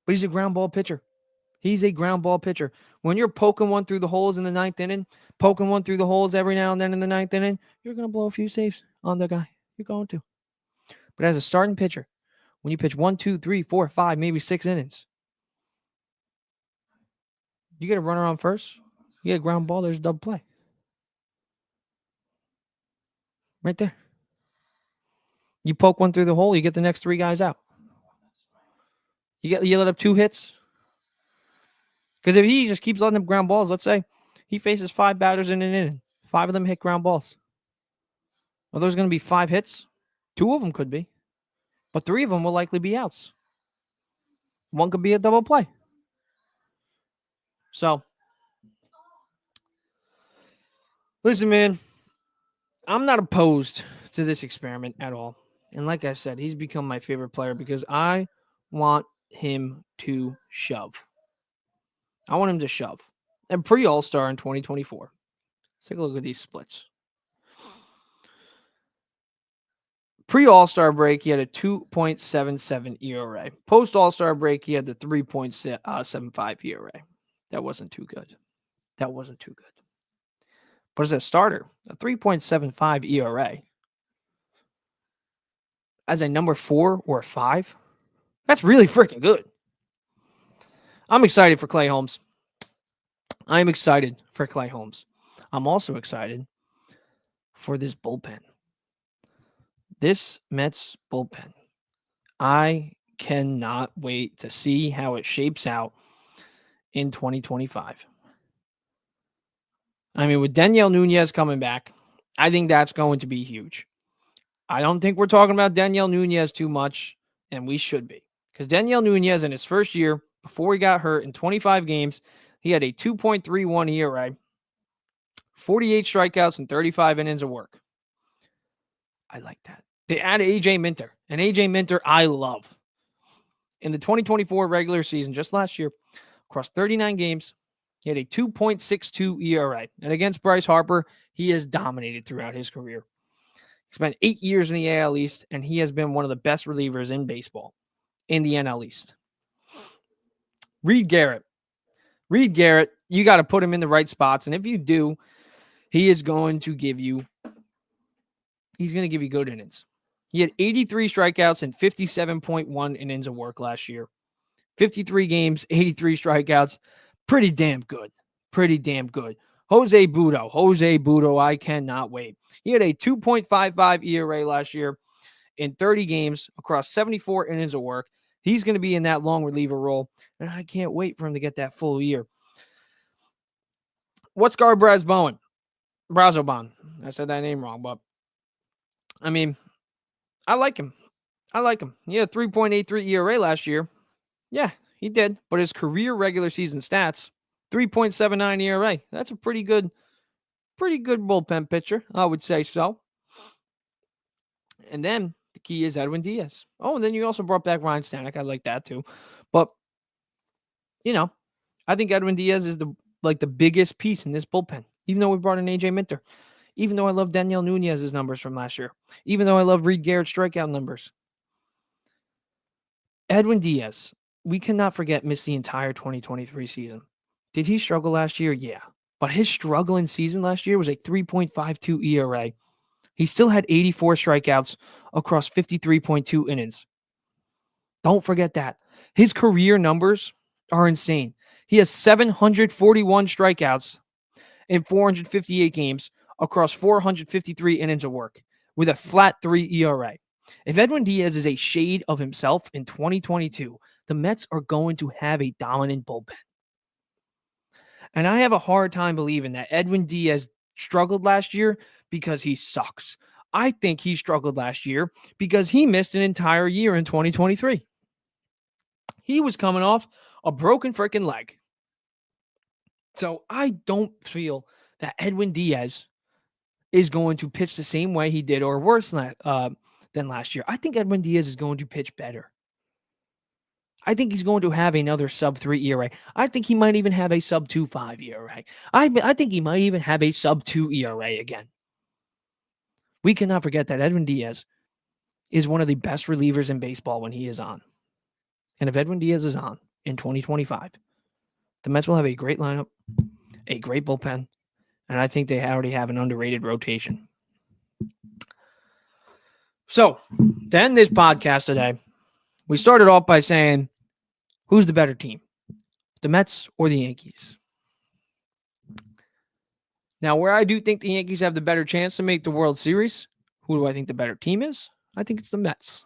But he's a ground ball pitcher. He's a ground ball pitcher. When you're poking one through the holes in the 9th inning, poking one through the holes every now and then in the 9th inning, you're going to blow a few saves on the guy. You're going to. But as a starting pitcher, when you pitch 1, 2, 3, 4, 5, maybe 6 innings, you get a runner on first, you get a ground ball, there's a double play. Right there. You poke one through the hole, you get the next 3 guys out. You let up 2 hits. Because if he just keeps letting them ground balls, let's say he faces 5 batters in an inning, 5 of them hit ground balls. Well, there's going to be 5 hits. 2 of them could be, but 3 of them will likely be outs. One could be a double play. So, listen, man, I'm not opposed to this experiment at all. And like I said, he's become my favorite player because I want him to shove. I want him to shove. And pre-All-Star in 2024. Let's take a look at these splits. Pre-All-Star break, he had a 2.77 ERA. Post-All-Star break, he had the 3.75 ERA. That wasn't too good. But as a starter, a 3.75 ERA as a number 4 or 5, that's really freaking good. I'm excited for Clay Holmes. I'm excited for Clay Holmes. I'm also excited for this bullpen. This Mets bullpen. I cannot wait to see how it shapes out in 2025. I mean, with Daniel Nunez coming back, I think that's going to be huge. I don't think we're talking about Daniel Nunez too much, and we should be. Because Daniel Nunez, in his first year, before he got hurt in 25 games, he had a 2.31 ERA, 48 strikeouts, and 35 innings of work. I like that. They added A.J. Minter, and A.J. Minter I love. In the 2024 regular season, just last year, across 39 games, he had a 2.62 ERA. And against Bryce Harper, he has dominated throughout his career. He spent 8 years in the AL East, and he has been one of the best relievers in baseball in the NL East. Reed Garrett, you got to put him in the right spots. And if you do, he's going to give you good innings. He had 83 strikeouts and 57.1 innings of work last year. 53 games, 83 strikeouts. Pretty damn good. Jose Budo, I cannot wait. He had a 2.55 ERA last year in 30 games across 74 innings of work. He's going to be in that long reliever role, and I can't wait for him to get that full year. What's Brazoban? I said that name wrong, but I mean, I like him. He had a 3.83 ERA last year. Yeah, he did. But his career regular season stats, 3.79 ERA. That's a pretty good bullpen pitcher, I would say so. And then the key is Edwin Diaz. Oh, and then you also brought back Ryan Stanek. I like that too. But, I think Edwin Diaz is the biggest piece in this bullpen. Even though we brought in A.J. Minter. Even though I love Daniel Nunez's numbers from last year. Even though I love Reed Garrett's strikeout numbers. Edwin Diaz, we cannot forget, missed the entire 2023 season. Did he struggle last year? Yeah. But his struggling season last year was a 3.52 ERA. He still had 84 strikeouts across 53.2 innings. Don't forget that. His career numbers are insane. He has 741 strikeouts in 458 games across 453 innings of work with a flat 3 ERA. If Edwin Diaz is a shade of himself in 2022, the Mets are going to have a dominant bullpen. And I have a hard time believing that Edwin Diaz struggled last year because he sucks. I think he struggled last year because he missed an entire year in 2023. He was coming off a broken freaking leg. So I don't feel that Edwin Diaz is going to pitch the same way he did or worse than last year. I think Edwin Diaz is going to pitch better. I think he's going to have another sub-3 ERA. I think he might even have a sub-2.5 ERA. I think he might even have a sub-2 ERA again. We cannot forget that Edwin Diaz is one of the best relievers in baseball when he is on. And if Edwin Diaz is on in 2025, the Mets will have a great lineup, a great bullpen, and I think they already have an underrated rotation. So, to end this podcast today, we started off by saying, who's the better team, the Mets or the Yankees? Now, where I do think the Yankees have the better chance to make the World Series, who do I think the better team is? I think it's the Mets.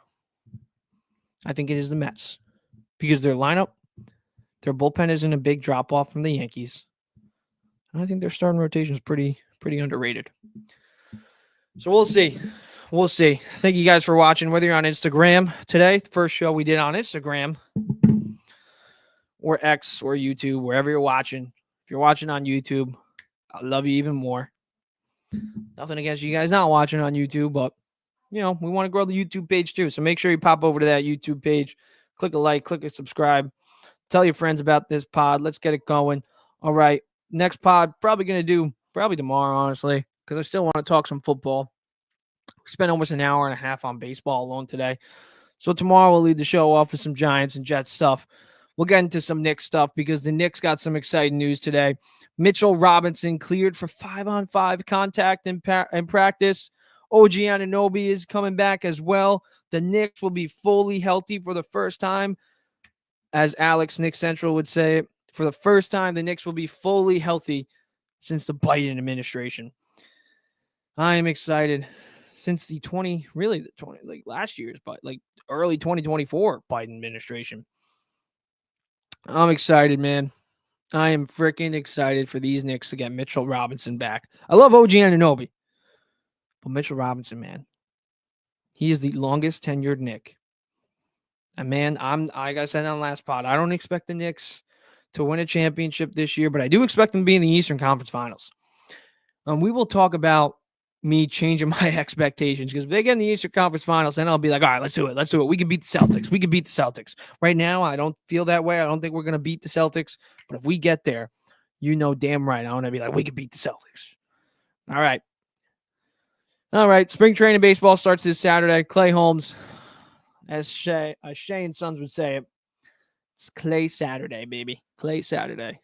I think it is the Mets because their lineup, their bullpen isn't a big drop off from the Yankees. And I think their starting rotation is pretty underrated. So we'll see. We'll see. Thank you guys for watching. Whether you're on Instagram today, first show we did on Instagram, or X or YouTube, wherever you're watching. If you're watching on YouTube, I love you even more. Nothing against you guys not watching on YouTube, but we want to grow the YouTube page too. So make sure you pop over to that YouTube page, click a like, click a subscribe, tell your friends about this pod. Let's get it going. All right. Next pod, probably going to do tomorrow, honestly, because I still want to talk some football. We spent almost an hour and a half on baseball alone today. So tomorrow we'll lead the show off with some Giants and Jets stuff. We'll get into some Knicks stuff because the Knicks got some exciting news today. Mitchell Robinson cleared for 5-on-5 contact in practice. OG Anunoby is coming back as well. The Knicks will be fully healthy for the first time. As Alex Knicks Central would say, for the first time, the Knicks will be fully healthy since the Biden administration. I am excited. Since the last year's, but early 2024 Biden administration. I'm excited, man. I am freaking excited for these Knicks to get Mitchell Robinson back. I love OG Anunoby, but Mitchell Robinson, man, he is the longest tenured Knick. And man, like I said on the last pod, I don't expect the Knicks to win a championship this year, but I do expect them to be in the Eastern Conference Finals. We will talk about me changing my expectations because if they get in the Eastern Conference Finals, then I'll be like, all right, let's do it. We can beat the Celtics. Right now, I don't feel that way. I don't think we're going to beat the Celtics. But if we get there, damn right, I want to be like, we can beat the Celtics. All right. Spring training baseball starts this Saturday. Clay Holmes, as Shay and Sons would say it, it's Clay Saturday, baby. Clay Saturday.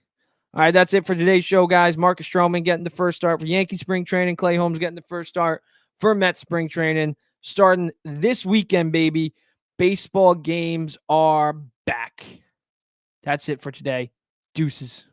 All right, that's it for today's show, guys. Marcus Stroman getting the first start for Yankee spring training. Clay Holmes getting the first start for Mets spring training. Starting this weekend, baby. Baseball games are back. That's it for today. Deuces.